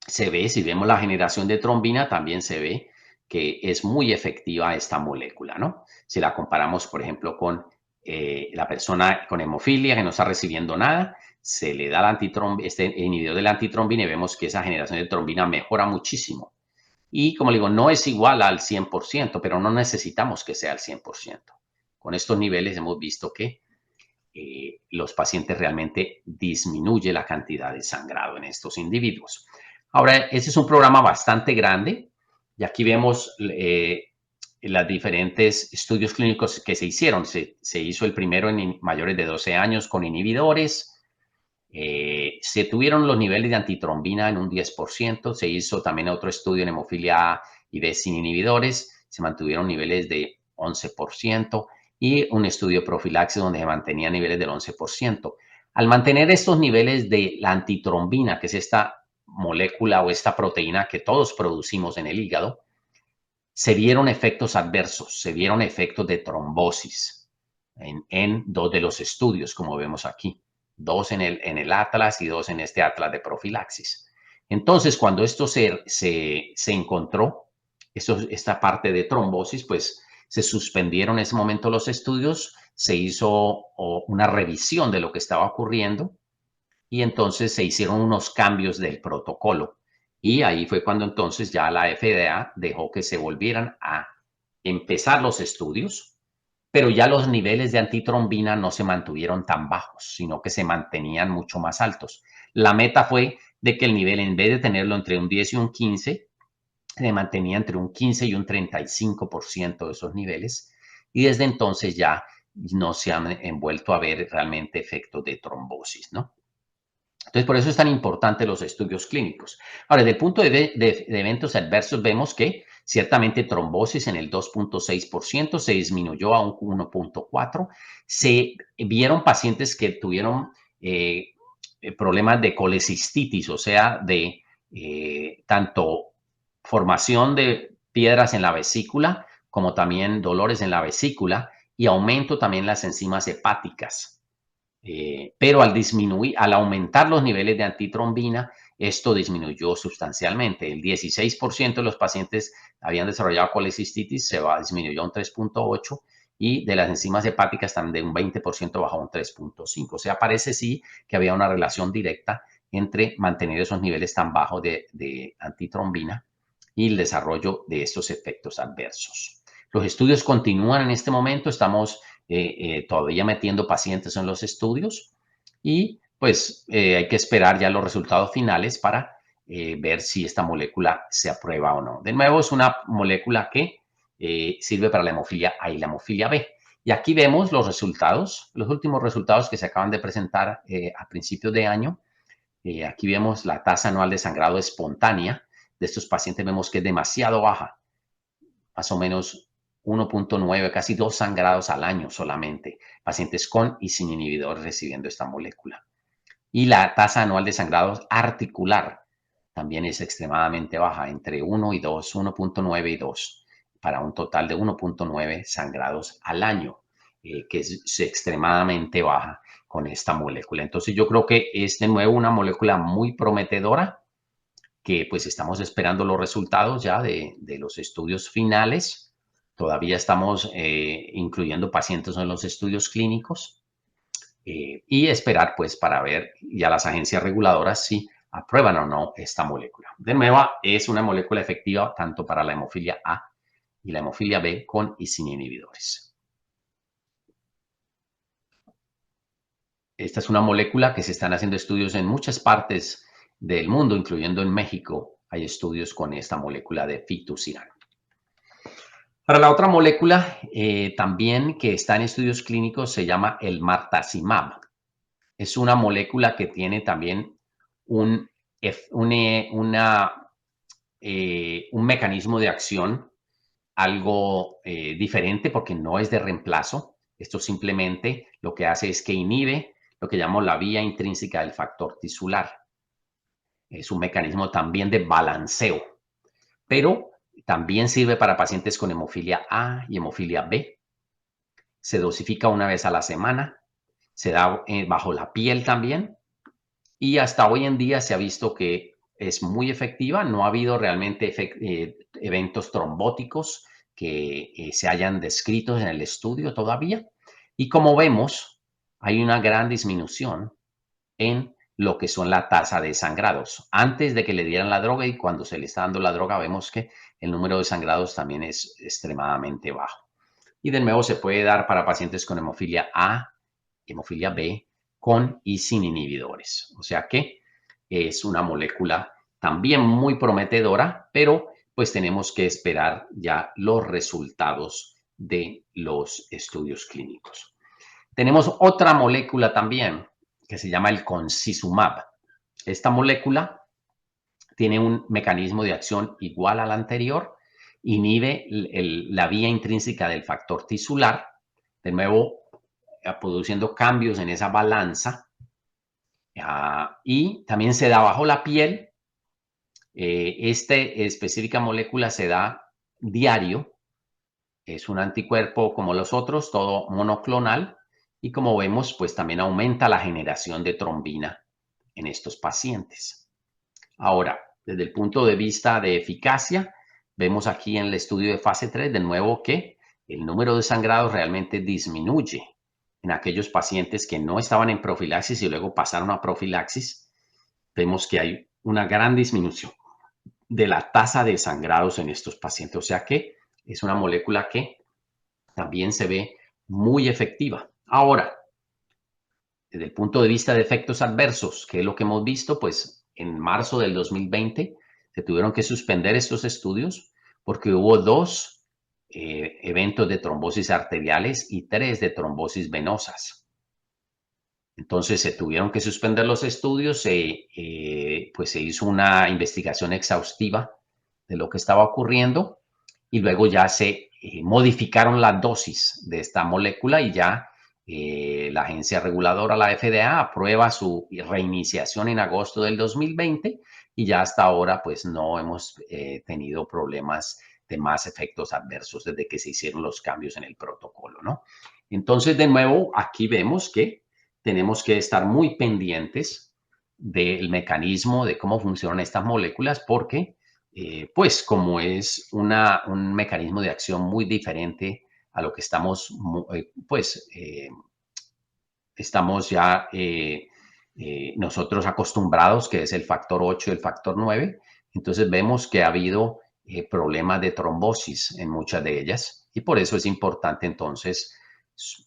Speaker 2: se ve, si vemos la generación de trombina, también se ve que es muy efectiva esta molécula, ¿no? Si la comparamos, por ejemplo, con la persona con hemofilia que no está recibiendo nada, se le da este inhibidor de la antitrombina y vemos que esa generación de trombina mejora muchísimo. Y como le digo, no es igual al 100%, pero no necesitamos que sea al 100%. Con estos niveles hemos visto que los pacientes realmente disminuye la cantidad de sangrado en estos individuos. Ahora, este es un programa bastante grande y aquí vemos los diferentes estudios clínicos que se hicieron. Se hizo el primero en mayores de 12 años con inhibidores. Se tuvieron los niveles de antitrombina en un 10%. Se hizo también otro estudio en hemofilia A y B sin inhibidores. Se mantuvieron niveles de 11%. Y un estudio de profilaxis donde se mantenían niveles del 11%. Al mantener estos niveles de la antitrombina, que es esta molécula o esta proteína que todos producimos en el hígado, se vieron efectos adversos, se vieron efectos de trombosis en dos de los estudios, como vemos aquí. Dos en el Atlas y dos en este Atlas de profilaxis. Entonces, cuando esto se encontró, esta parte de trombosis, pues se suspendieron en ese momento los estudios, se hizo una revisión de lo que estaba ocurriendo y entonces se hicieron unos cambios del protocolo. Y ahí fue cuando entonces ya la FDA dejó que se volvieran a empezar los estudios, pero ya los niveles de antitrombina no se mantuvieron tan bajos, sino que se mantenían mucho más altos. La meta fue de que el nivel, en vez de tenerlo entre un 10 y un 15, se mantenía entre un 15 y un 35% de esos niveles. Y desde entonces ya no se han vuelto a ver realmente efectos de trombosis, ¿no? Entonces, por eso es tan importante los estudios clínicos. Ahora, desde el punto de eventos adversos, vemos que ciertamente trombosis en el 2.6% se disminuyó a un 1.4%. Se vieron pacientes que tuvieron problemas de colecistitis, o sea, de tanto formación de piedras en la vesícula, como también dolores en la vesícula y aumento también en las enzimas hepáticas. Pero al aumentar los niveles de antitrombina, esto disminuyó sustancialmente. El 16% de los pacientes habían desarrollado colecistitis, disminuyó a un 3.8%, y de las enzimas hepáticas también de un 20% bajó a un 3.5%. O sea, parece sí que había una relación directa entre mantener esos niveles tan bajos de antitrombina y el desarrollo de estos efectos adversos. Los estudios continúan en este momento, estamos todavía metiendo pacientes en los estudios y pues hay que esperar ya los resultados finales para ver si esta molécula se aprueba o no. De nuevo, es una molécula que sirve para la hemofilia A y la hemofilia B. Y aquí vemos los resultados, los últimos resultados que se acaban de presentar a principios de año. Aquí vemos la tasa anual de sangrado espontánea de estos pacientes. Vemos que es demasiado baja, más o menos 1.9, casi 2 sangrados al año solamente, pacientes con y sin inhibidores recibiendo esta molécula. Y la tasa anual de sangrados articular también es extremadamente baja, entre 1 y 2, 1.9 y 2, para un total de 1.9 sangrados al año, que es extremadamente baja con esta molécula. Entonces yo creo que es de nuevo una molécula muy prometedora, que pues estamos esperando los resultados ya de los estudios finales. Todavía estamos incluyendo pacientes en los estudios clínicos y esperar pues para ver ya las agencias reguladoras si aprueban o no esta molécula. De nuevo, es una molécula efectiva tanto para la hemofilia A y la hemofilia B con y sin inhibidores. Esta es una molécula que se están haciendo estudios en muchas partes del mundo, incluyendo en México. Hay estudios con esta molécula de fitusiran. Para la otra molécula también que está en estudios clínicos se llama el martazimab. Es una molécula que tiene también un mecanismo de acción algo diferente porque no es de reemplazo. Esto simplemente lo que hace es que inhibe lo que llamamos la vía intrínseca del factor tisular. Es un mecanismo también de balanceo, pero también sirve para pacientes con hemofilia A y hemofilia B. Se dosifica una vez a la semana, se da bajo la piel también, y hasta hoy en día se ha visto que es muy efectiva. No ha habido realmente eventos trombóticos que se hayan descrito en el estudio todavía. Y como vemos, hay una gran disminución en lo que son la tasa de sangrados. Antes de que le dieran la droga y cuando se le está dando la droga, vemos que el número de sangrados también es extremadamente bajo. Y de nuevo se puede dar para pacientes con hemofilia A, hemofilia B, con y sin inhibidores. O sea que es una molécula también muy prometedora, pero pues tenemos que esperar ya los resultados de los estudios clínicos. Tenemos otra molécula también que se llama el concizumab. Esta molécula tiene un mecanismo de acción igual al anterior, inhibe la vía intrínseca del factor tisular, de nuevo produciendo cambios en esa balanza, y también se da bajo la piel. Esta específica molécula se da diario, es un anticuerpo como los otros, todo monoclonal, y como vemos, pues también aumenta la generación de trombina en estos pacientes. Ahora, desde el punto de vista de eficacia, vemos aquí en el estudio de fase 3 de nuevo que el número de sangrados realmente disminuye en aquellos pacientes que no estaban en profilaxis y luego pasaron a profilaxis. Vemos que hay una gran disminución de la tasa de sangrados en estos pacientes. O sea que es una molécula que también se ve muy efectiva. Ahora, desde el punto de vista de efectos adversos, ¿qué es lo que hemos visto? Pues en marzo del 2020 se tuvieron que suspender estos estudios porque hubo 2 eventos de trombosis arteriales y 3 de trombosis venosas. Entonces se tuvieron que suspender los estudios, pues se hizo una investigación exhaustiva de lo que estaba ocurriendo y luego ya se modificaron las dosis de esta molécula y ya la agencia reguladora, la FDA, aprueba su reiniciación en agosto del 2020 y ya hasta ahora pues no hemos tenido problemas de más efectos adversos desde que se hicieron los cambios en el protocolo, ¿no? Entonces, de nuevo, aquí vemos que tenemos que estar muy pendientes del mecanismo de cómo funcionan estas moléculas porque, pues, como es un mecanismo de acción muy diferente a lo que estamos, estamos ya nosotros acostumbrados, que es el factor 8 y el factor 9, entonces vemos que ha habido problemas de trombosis en muchas de ellas y por eso es importante entonces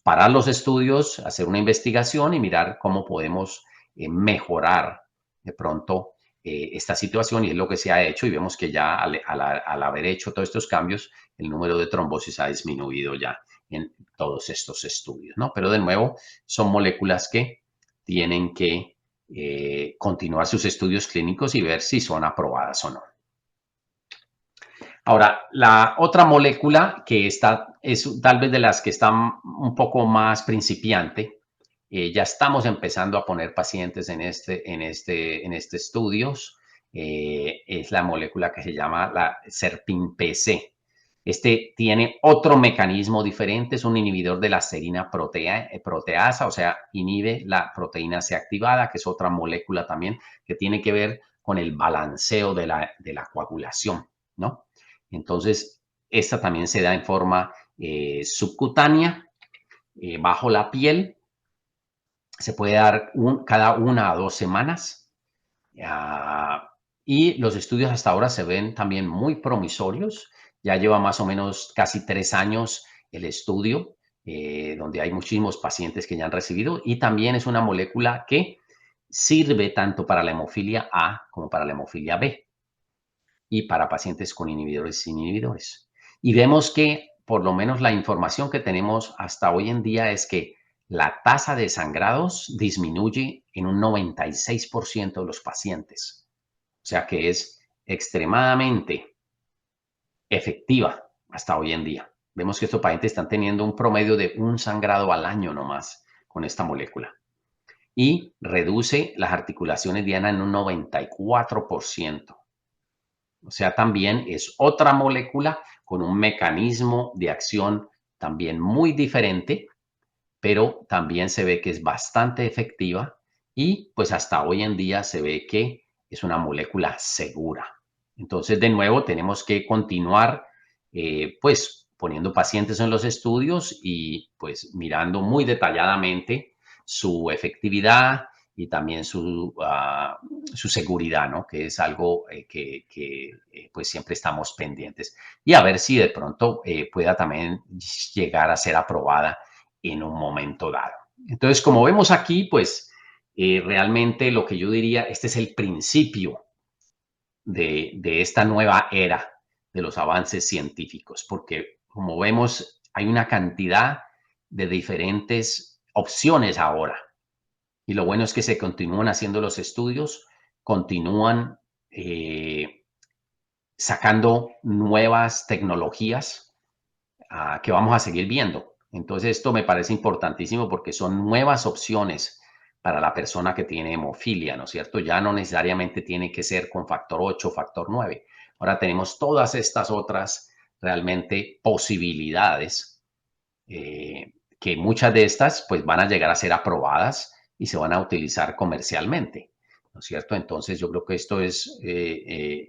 Speaker 2: parar los estudios, hacer una investigación y mirar cómo podemos mejorar de pronto esta situación y es lo que se ha hecho y vemos que ya al haber hecho todos estos cambios, el número de trombosis ha disminuido ya en todos estos estudios, ¿no? Pero de nuevo, son moléculas que tienen que continuar sus estudios clínicos y ver si son aprobadas o no. Ahora, la otra molécula que está, es tal vez de las que están un poco más principiante, ya estamos empezando a poner pacientes en este estudios, es la molécula que se llama la SERPIN-PC. Este tiene otro mecanismo diferente, es un inhibidor de la serina proteasa, o sea, inhibe la proteína C activada, que es otra molécula también que tiene que ver con el balanceo de la coagulación, ¿no? Entonces, esta también se da en forma subcutánea, bajo la piel. Se puede dar cada 1 a 2 semanas. Y los estudios hasta ahora se ven también muy promisorios. Ya lleva más o menos casi 3 años el estudio, donde hay muchísimos pacientes que ya han recibido. Y también es una molécula que sirve tanto para la hemofilia A como para la hemofilia B y para pacientes con inhibidores y sin inhibidores. Y vemos que por lo menos la información que tenemos hasta hoy en día es que la tasa de sangrados disminuye en un 96% de los pacientes. O sea que es extremadamente efectiva hasta hoy en día. Vemos que estos pacientes están teniendo un promedio de 1 sangrado al año nomás con esta molécula. Y reduce las articulaciones dianas en un 94%. O sea, también es otra molécula con un mecanismo de acción también muy diferente, pero también se ve que es bastante efectiva y pues hasta hoy en día se ve que es una molécula segura. Entonces, de nuevo, tenemos que continuar pues poniendo pacientes en los estudios y pues mirando muy detalladamente su efectividad y también su seguridad, ¿no? Que es algo que pues siempre estamos pendientes. Y a ver si de pronto pueda también llegar a ser aprobada en un momento dado. Entonces, como vemos aquí, pues realmente lo que yo diría, este es el principio de esta nueva era de los avances científicos, porque como vemos, hay una cantidad de diferentes opciones ahora. Y lo bueno es que se continúan haciendo los estudios, continúan sacando nuevas tecnologías que vamos a seguir viendo. Entonces, esto me parece importantísimo porque son nuevas opciones para la persona que tiene hemofilia, ¿no es cierto? Ya no necesariamente tiene que ser con factor 8 o factor 9. Ahora tenemos todas estas otras realmente posibilidades que muchas de estas pues van a llegar a ser aprobadas y se van a utilizar comercialmente, ¿no es cierto? Entonces yo creo que esto es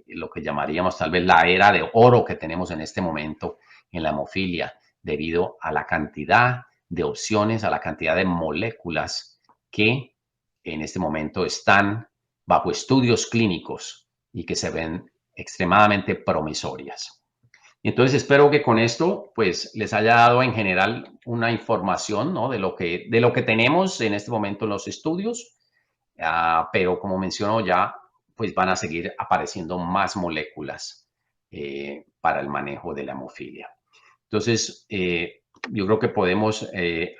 Speaker 2: lo que llamaríamos tal vez la era de oro que tenemos en este momento en la hemofilia, debido a la cantidad de opciones, a la cantidad de moléculas que en este momento están bajo estudios clínicos y que se ven extremadamente promisorias. Entonces espero que con esto pues les haya dado en general una información, ¿no? de lo que tenemos en este momento en los estudios, pero como menciono ya pues van a seguir apareciendo más moléculas para el manejo de la hemofilia. Entonces yo creo que podemos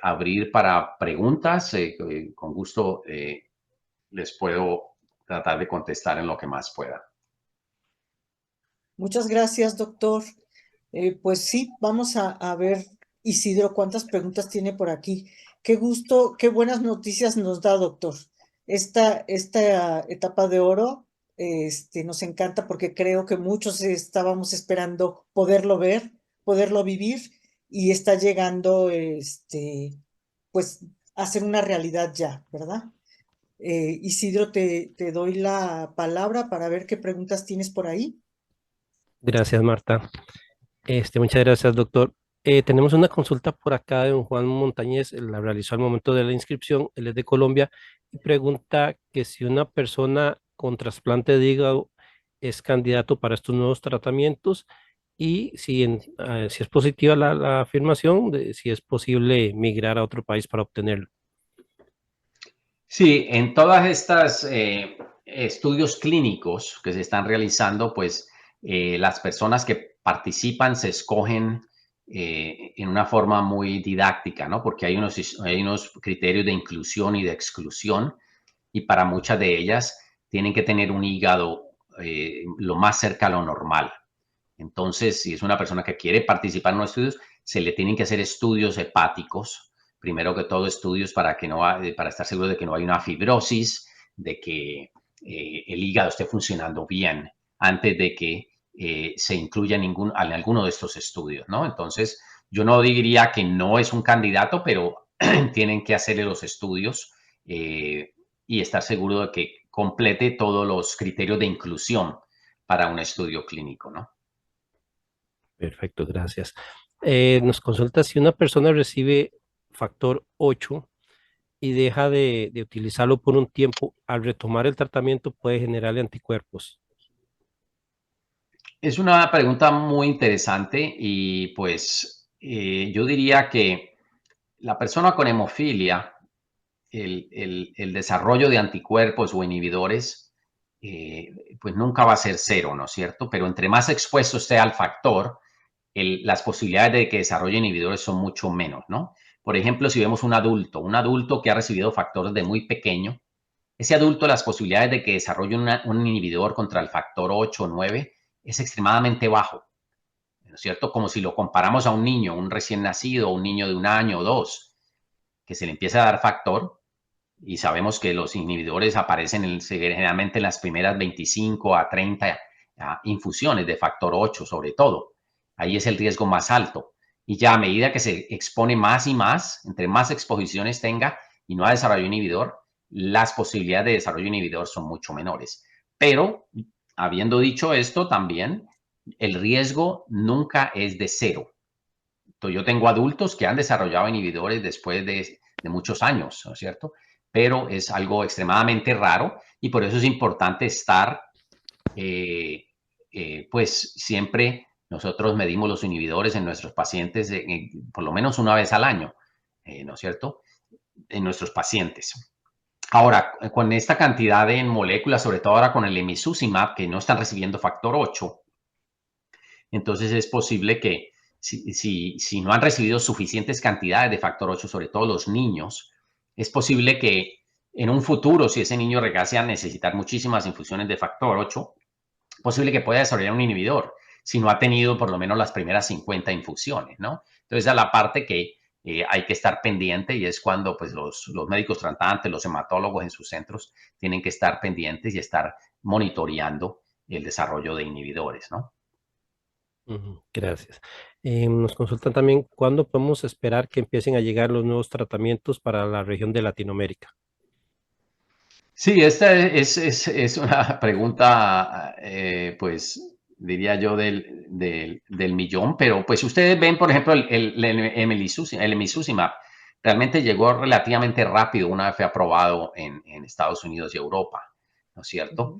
Speaker 2: abrir para preguntas. Con gusto les puedo tratar de contestar en lo que más pueda.
Speaker 1: Muchas gracias, doctor. Pues sí, vamos a ver, Isidro, cuántas preguntas tiene por aquí. Qué gusto, qué buenas noticias nos da, doctor. Esta etapa de oro nos encanta porque creo que muchos estábamos esperando poderlo ver, poderlo vivir, y está llegando pues a ser una realidad ya, ¿verdad? Isidro, te doy la palabra para ver qué preguntas tienes por ahí.
Speaker 3: Gracias, Marta. Muchas gracias, doctor. Tenemos una consulta por acá de don Juan Montañez, él la realizó al momento de la inscripción, él es de Colombia, y pregunta que si una persona con trasplante de hígado es candidato para estos nuevos tratamientos y si es positiva la afirmación de si es posible migrar a otro país para obtenerlo.
Speaker 2: Sí, en todas estas estudios clínicos que se están realizando, pues las personas que participan se escogen en una forma muy didáctica, ¿no? Porque hay unos criterios de inclusión y de exclusión, y para muchas de ellas tienen que tener un hígado lo más cerca a lo normal. Entonces, si es una persona que quiere participar en los estudios, se le tienen que hacer estudios hepáticos, primero que todo estudios para estar seguro de que no hay una fibrosis, de que el hígado esté funcionando bien antes de que se incluya en alguno de estos estudios, ¿no? Entonces, yo no diría que no es un candidato, pero tienen que hacerle los estudios y estar seguro de que complete todos los criterios de inclusión para un estudio clínico, ¿no?
Speaker 3: Perfecto, gracias. Nos consulta si una persona recibe factor 8 y deja de utilizarlo por un tiempo, al retomar el tratamiento puede generarle anticuerpos.
Speaker 2: Es una pregunta muy interesante y pues yo diría que la persona con hemofilia, el desarrollo de anticuerpos o inhibidores, pues nunca va a ser cero, ¿no es cierto? Pero entre más expuesto esté al factor, las posibilidades de que desarrolle inhibidores son mucho menos, ¿no? Por ejemplo, si vemos un adulto que ha recibido factores de muy pequeño, ese adulto, las posibilidades de que desarrolle un inhibidor contra el factor 8 o 9 es extremadamente bajo, ¿no es cierto? Como si lo comparamos a un niño, un recién nacido, un niño de 1 año o 2, que se le empieza a dar factor, y sabemos que los inhibidores aparecen generalmente en las primeras 25 a 30 infusiones de factor 8, sobre todo. Ahí es el riesgo más alto. Y ya a medida que se expone más y más, entre más exposiciones tenga y no ha desarrollado inhibidor, las posibilidades de desarrollo inhibidor son mucho menores. Pero, habiendo dicho esto, también el riesgo nunca es de cero. Entonces, yo tengo adultos que han desarrollado inhibidores después de muchos años, ¿no es cierto? Pero es algo extremadamente raro y por eso es importante estar, pues siempre nosotros medimos los inhibidores en nuestros pacientes por lo menos una vez al año, ¿no es cierto? En nuestros pacientes. Ahora, con esta cantidad de moléculas, sobre todo ahora con el emicizumab, que no están recibiendo factor 8, Entonces es posible que si no han recibido suficientes cantidades de factor 8, sobre todo los niños, es posible que en un futuro, si ese niño llegase a necesitar muchísimas infusiones de factor 8, posible que pueda desarrollar un inhibidor si no ha tenido por lo menos las primeras 50 infusiones, ¿no? Entonces, esa es la parte que hay que estar pendiente y es cuando pues, los médicos tratantes, los hematólogos en sus centros tienen que estar pendientes y estar monitoreando el desarrollo de inhibidores, ¿no?
Speaker 3: Gracias. Nos consultan también cuándo podemos esperar que empiecen a llegar los nuevos tratamientos para la región de Latinoamérica.
Speaker 2: Sí, esta es una pregunta, pues diría yo, del millón, pero pues ustedes ven, por ejemplo, el emicizumab realmente llegó relativamente rápido una vez fue aprobado en Estados Unidos y Europa, ¿no es cierto?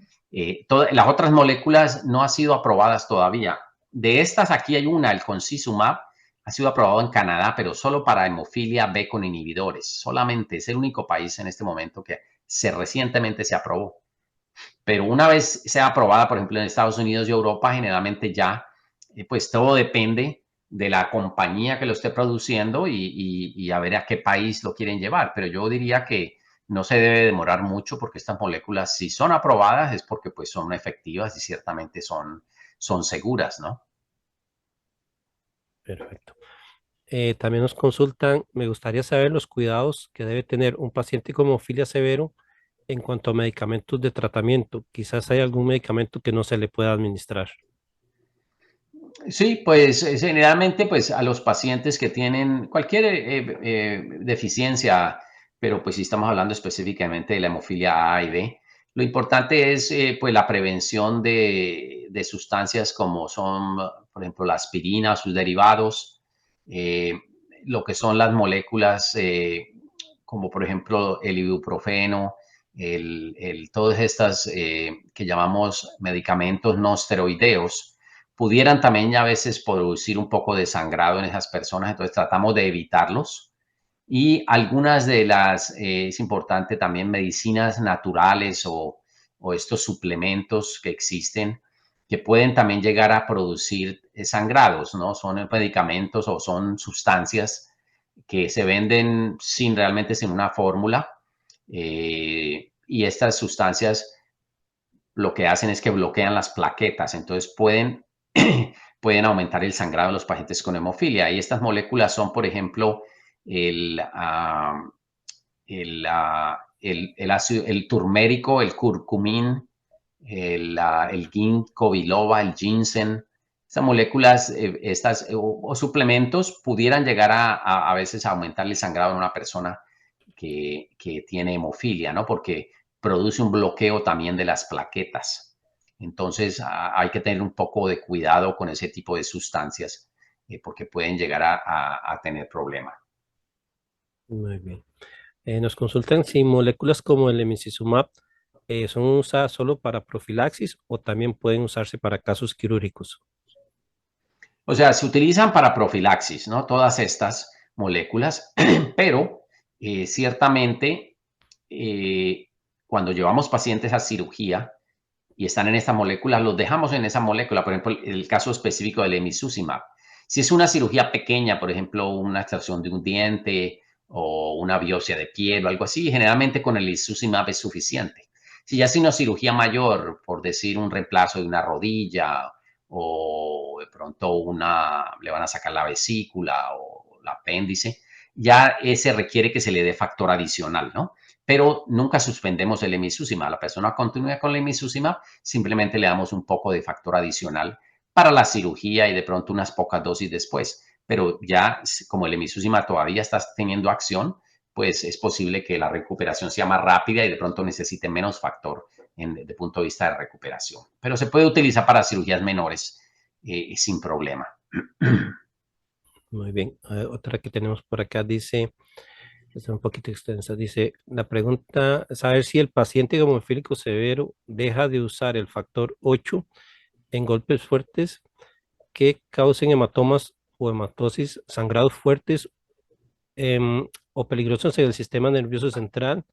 Speaker 2: Las otras moléculas no han sido aprobadas todavía. De estas, aquí hay una, el concizumab, ha sido aprobado en Canadá, pero solo para hemofilia B con inhibidores. Solamente es el único país en este momento que recientemente se aprobó. Pero una vez sea aprobada, por ejemplo, en Estados Unidos y Europa, generalmente ya, pues todo depende de la compañía que lo esté produciendo y a ver a qué país lo quieren llevar. Pero yo diría que no se debe demorar mucho porque estas moléculas, si son aprobadas, es porque pues son efectivas y ciertamente son seguras, ¿no?
Speaker 3: Perfecto. También nos consultan, me gustaría saber los cuidados que debe tener un paciente con hemofilia severo en cuanto a medicamentos de tratamiento. Quizás hay algún medicamento que no se le pueda administrar.
Speaker 2: Sí, pues generalmente pues a los pacientes que tienen cualquier deficiencia, pero pues si estamos hablando específicamente de la hemofilia A y B, lo importante es pues la prevención de sustancias como son, por ejemplo, la aspirina, sus derivados, eh, lo que son las moléculas como por ejemplo el ibuprofeno, todas estas que llamamos medicamentos no esteroideos pudieran también a veces producir un poco de sangrado en esas personas, entonces tratamos de evitarlos. Y algunas de las, es importante también medicinas naturales o estos suplementos que existen que pueden también llegar a producir sangrados, ¿no? Son medicamentos o son sustancias que se venden sin una fórmula y estas sustancias lo que hacen es que bloquean las plaquetas, entonces pueden aumentar el sangrado de los pacientes con hemofilia. Y estas moléculas son, por ejemplo, el turmérico, el curcumín, el ginkgo biloba, el ginseng. Estas moléculas, o suplementos pudieran llegar a veces a aumentar el sangrado en una persona que tiene hemofilia, ¿no? Porque produce un bloqueo también de las plaquetas. Entonces hay que tener un poco de cuidado con ese tipo de sustancias porque pueden llegar a tener problemas.
Speaker 3: Muy bien. Nos consultan si moléculas como el emicizumab son usadas solo para profilaxis o también pueden usarse para casos quirúrgicos.
Speaker 2: O sea, se utilizan para profilaxis, ¿no? Todas estas moléculas, pero ciertamente cuando llevamos pacientes a cirugía y están en esta molécula, los dejamos en esa molécula. Por ejemplo, el caso específico del emicizumab. Si es una cirugía pequeña, por ejemplo, una extracción de un diente o una biopsia de piel o algo así, generalmente con el emicizumab es suficiente. Si ya es una cirugía mayor, por decir un reemplazo de una rodilla o de pronto le van a sacar la vesícula o el apéndice, ya ese requiere que se le dé factor adicional, ¿no? Pero nunca suspendemos el emicizumab. La persona continúa con el emicizumab, simplemente le damos un poco de factor adicional para la cirugía y de pronto unas pocas dosis después. Pero ya como el emicizumab todavía está teniendo acción, pues es posible que la recuperación sea más rápida y de pronto necesite menos factor desde el punto de vista de recuperación. Pero se puede utilizar para cirugías menores sin problema.
Speaker 3: Muy bien. Otra que tenemos por acá dice, es un poquito extensa, dice, la pregunta es saber si el paciente hemofílico severo deja de usar el factor 8 en golpes fuertes que causen hematomas o hematosis, sangrados fuertes o peligrosos en el sistema nervioso central,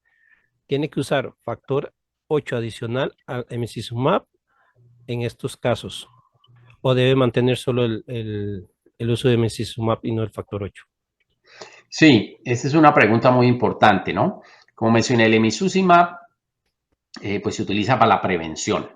Speaker 3: tiene que usar factor 8 adicional al emicizumab en estos casos. ¿O debe mantener solo el uso de emicizumab y no el factor 8?
Speaker 2: Sí, esa es una pregunta muy importante, ¿no? Como mencioné, el emicizumab pues se utiliza para la prevención,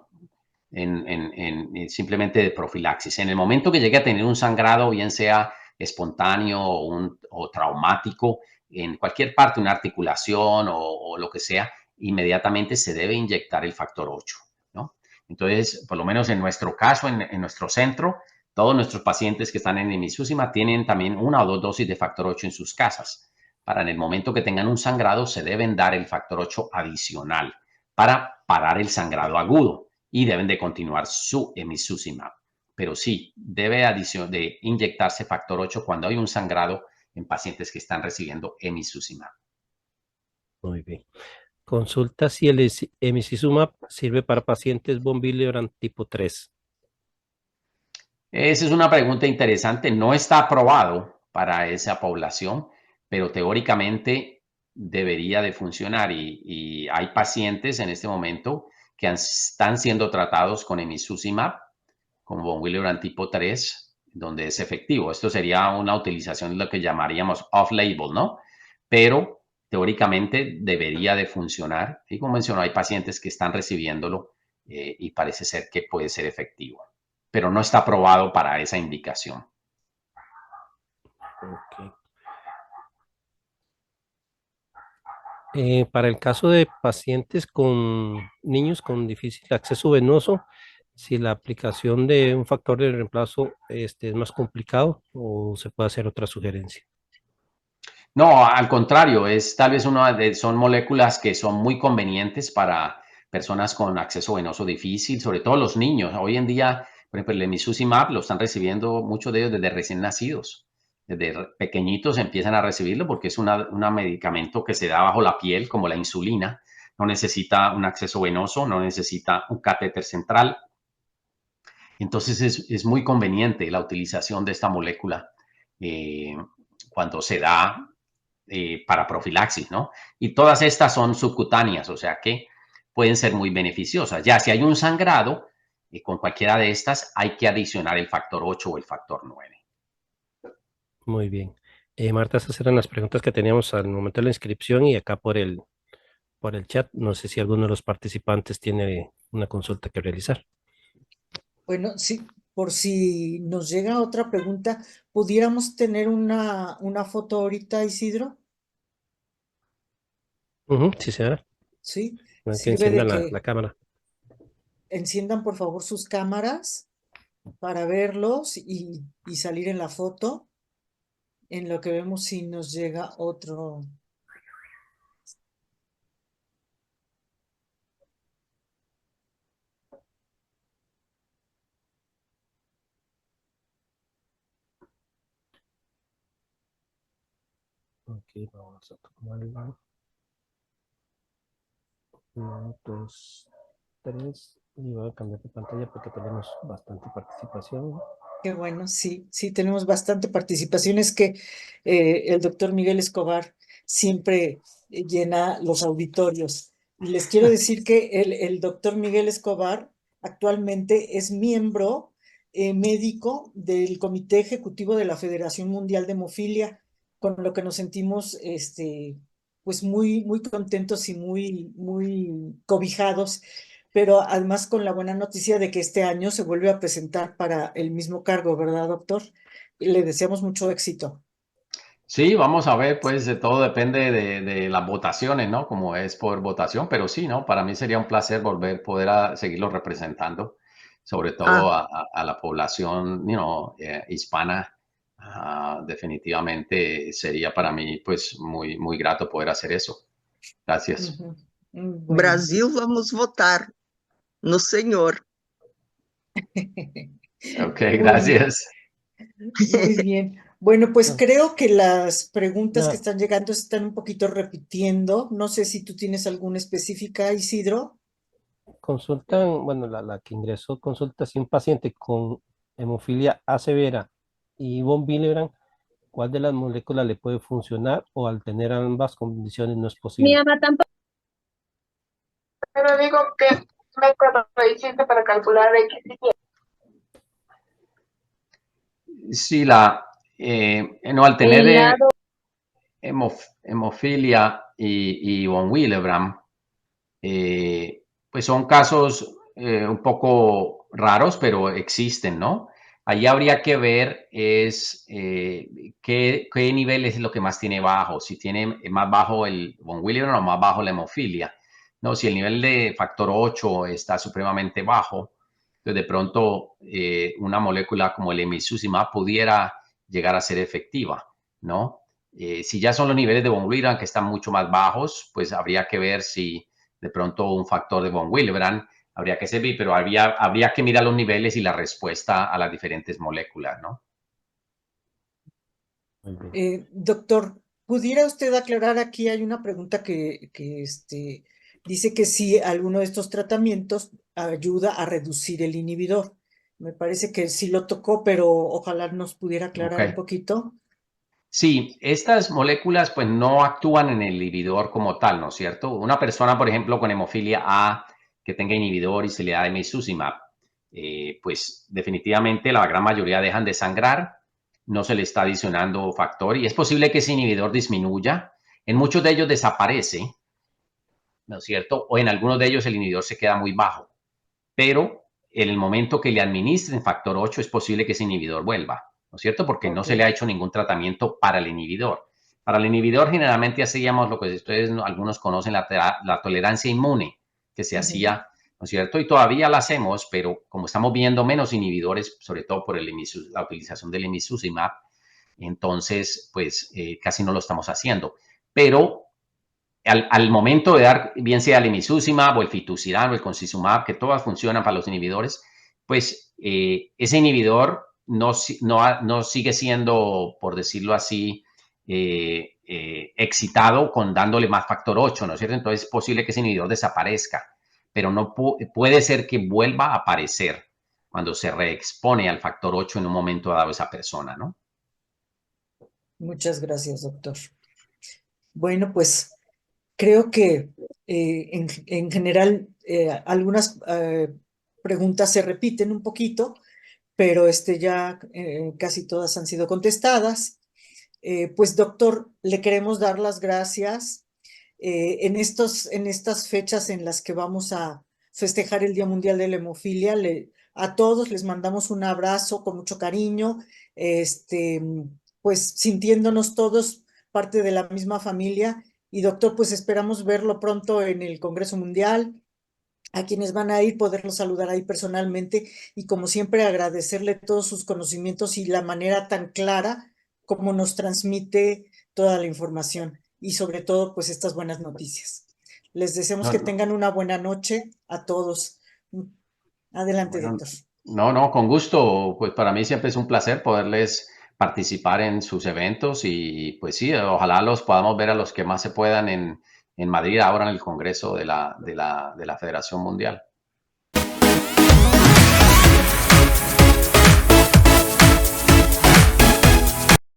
Speaker 2: simplemente de profilaxis. En el momento que llegue a tener un sangrado, bien sea espontáneo o traumático, en cualquier parte, una articulación o lo que sea, inmediatamente se debe inyectar el factor 8, ¿no? Entonces, por lo menos en nuestro caso, en nuestro centro, todos nuestros pacientes que están en emicizumab tienen también 1 o 2 dosis de factor 8 en sus casas. Para en el momento que tengan un sangrado, se deben dar el factor 8 adicional para parar el sangrado agudo y deben de continuar su emicizumab. Pero sí, debe de inyectarse factor 8 cuando hay un sangrado en pacientes que están recibiendo emicizumab.
Speaker 3: Muy bien. Consulta si el emicizumab sirve para pacientes von Willebrand tipo 3.
Speaker 2: Esa es una pregunta interesante. No está aprobado para esa población, pero teóricamente debería de funcionar y hay pacientes en este momento que están siendo tratados con emicizumab, con von Willebrand tipo 3, donde es efectivo. Esto sería una utilización de lo que llamaríamos off-label, ¿no? Pero teóricamente debería de funcionar. Y como mencionó, hay pacientes que están recibiéndolo y parece ser que puede ser efectivo, pero no está aprobado para esa indicación.
Speaker 3: Okay. Para el caso de pacientes con niños con difícil acceso venoso, si la aplicación de un factor de reemplazo es más complicado o se puede hacer otra sugerencia.
Speaker 2: No, al contrario, tal vez son moléculas que son muy convenientes para personas con acceso venoso difícil, sobre todo los niños. Hoy en día, por ejemplo, el emicizumab lo están recibiendo muchos de ellos desde recién nacidos. Desde pequeñitos empiezan a recibirlo porque es un medicamento que se da bajo la piel, como la insulina. No necesita un acceso venoso, no necesita un catéter central. Entonces es muy conveniente la utilización de esta molécula eh, cuando se da para profilaxis, ¿no? Y todas estas son subcutáneas, o sea que pueden ser muy beneficiosas. Ya si hay un sangrado, con cualquiera de estas hay que adicionar el factor 8 o el factor 9.
Speaker 3: Muy bien. Marta, esas eran las preguntas que teníamos al momento de la inscripción y acá por el chat. No sé si alguno de los participantes tiene una consulta que realizar.
Speaker 1: Bueno, sí, por si nos llega otra pregunta, ¿pudiéramos tener una foto ahorita, Isidro?
Speaker 3: Sí, señora.
Speaker 1: Sí,
Speaker 3: Que
Speaker 1: sirve de
Speaker 3: enciendan
Speaker 1: que
Speaker 3: la cámara.
Speaker 1: enciendan por favor sus cámaras para verlos y salir en la foto, en lo que vemos si nos llega otro.
Speaker 3: Ok, vamos a tomarlo. 1, 2, 3. Y voy a cambiar de pantalla porque tenemos bastante participación.
Speaker 1: Qué bueno, sí, sí, tenemos bastante participación. Es que el doctor Miguel Escobar siempre llena los auditorios. Y les quiero decir que el doctor Miguel Escobar actualmente es miembro médico del Comité Ejecutivo de la Federación Mundial de Hemofilia, con lo que nos sentimos pues muy, muy contentos y muy, muy cobijados, pero además con la buena noticia de que este año se vuelve a presentar para el mismo cargo, ¿verdad, doctor? Le deseamos mucho éxito.
Speaker 2: Sí, vamos a ver, pues de todo depende de las votaciones, ¿no? Como es por votación, pero sí, ¿no? Para mí sería un placer poder seguirlo representando, sobre todo a la población, hispana. Definitivamente sería para mí, pues, muy, muy grato poder hacer eso. Gracias.
Speaker 1: Ujú. Bueno.
Speaker 4: Brasil, vamos votar no senhor.
Speaker 2: Ok,
Speaker 1: Muy bien,
Speaker 2: gracias.
Speaker 1: muy bien. Bueno, pues creo que las preguntas que
Speaker 3: No,
Speaker 1: están llegando se están un poquito repitiendo. No sé si tú tienes alguna específica, Isidro.
Speaker 3: consultan, bueno, la que ingresó consulta si un paciente con hemofilia A severa y von Willebrand, ¿cuál de las moléculas le puede funcionar o al tener ambas condiciones no es
Speaker 5: Mi
Speaker 3: posible?
Speaker 5: mamá tampoco, pero digo que método hiciste para calcular X y Y.
Speaker 2: Sí, no, al tener hemofilia y von Willebrand, pues son casos un poco raros, pero existen, ¿no? Allí habría que ver qué nivel es lo que más tiene bajo, si tiene más bajo el von Willebrand o más bajo la hemofilia. No, si el nivel de factor 8 está supremamente bajo, pues de pronto una molécula como el emicizumab pudiera llegar a ser efectiva, ¿no? Si ya son los niveles de von Willebrand que están mucho más bajos, pues habría que ver si de pronto un factor de von Willebrand habría que servir, pero habría que mirar los niveles y la respuesta a las diferentes moléculas, ¿no?
Speaker 1: Doctor, ¿pudiera usted aclarar aquí? Hay una pregunta que dice que si alguno de estos tratamientos ayuda a reducir el inhibidor. Me parece que sí lo tocó, pero ojalá nos pudiera aclarar un poquito.
Speaker 2: Sí, estas moléculas pues no actúan en el inhibidor como tal, ¿no es cierto? Una persona, por ejemplo, con hemofilia A que tenga inhibidor y se le da emicizumab, pues definitivamente la gran mayoría dejan de sangrar, no se le está adicionando factor y es posible que ese inhibidor disminuya. En muchos de ellos desaparece, ¿no es cierto? O en algunos de ellos el inhibidor se queda muy bajo, pero en el momento que le administren factor 8 es posible que ese inhibidor vuelva, ¿no es cierto? Porque no se le ha hecho ningún tratamiento para el inhibidor. Para el inhibidor generalmente hacíamos lo que ustedes algunos conocen, la tolerancia inmune, que se hacía, ¿no es cierto? Y todavía la hacemos, pero como estamos viendo menos inhibidores, sobre todo por la utilización del emicizumab, entonces pues casi no lo estamos haciendo. Pero al momento de dar, bien sea el emicizumab o el fitusiran o el concizumab, que todas funcionan para los inhibidores, pues ese inhibidor no sigue siendo, por decirlo así, excitado con dándole más factor 8, ¿no es cierto? Entonces es posible que ese inhibidor desaparezca, pero no puede ser que vuelva a aparecer cuando se reexpone al factor 8 en un momento dado esa persona, ¿no?
Speaker 1: Muchas gracias, doctor. Bueno, pues creo que en general algunas preguntas se repiten un poquito, pero ya casi todas han sido contestadas. Pues doctor, le queremos dar las gracias en estas fechas en las que vamos a festejar el Día Mundial de la Hemofilia. A todos les mandamos un abrazo con mucho cariño, pues sintiéndonos todos parte de la misma familia. Y doctor, pues esperamos verlo pronto en el Congreso Mundial. A quienes van a ir, poderlos saludar ahí personalmente y como siempre agradecerle todos sus conocimientos y la manera tan clara como nos transmite toda la información y sobre todo pues estas buenas noticias. Les deseamos que tengan una buena noche a todos. Adelante,
Speaker 2: Bueno,
Speaker 1: doctor.
Speaker 2: no, con gusto. Pues para mí siempre es un placer poderles participar en sus eventos y pues sí, ojalá los podamos ver a los que más se puedan en Madrid ahora en el Congreso de la Federación Mundial.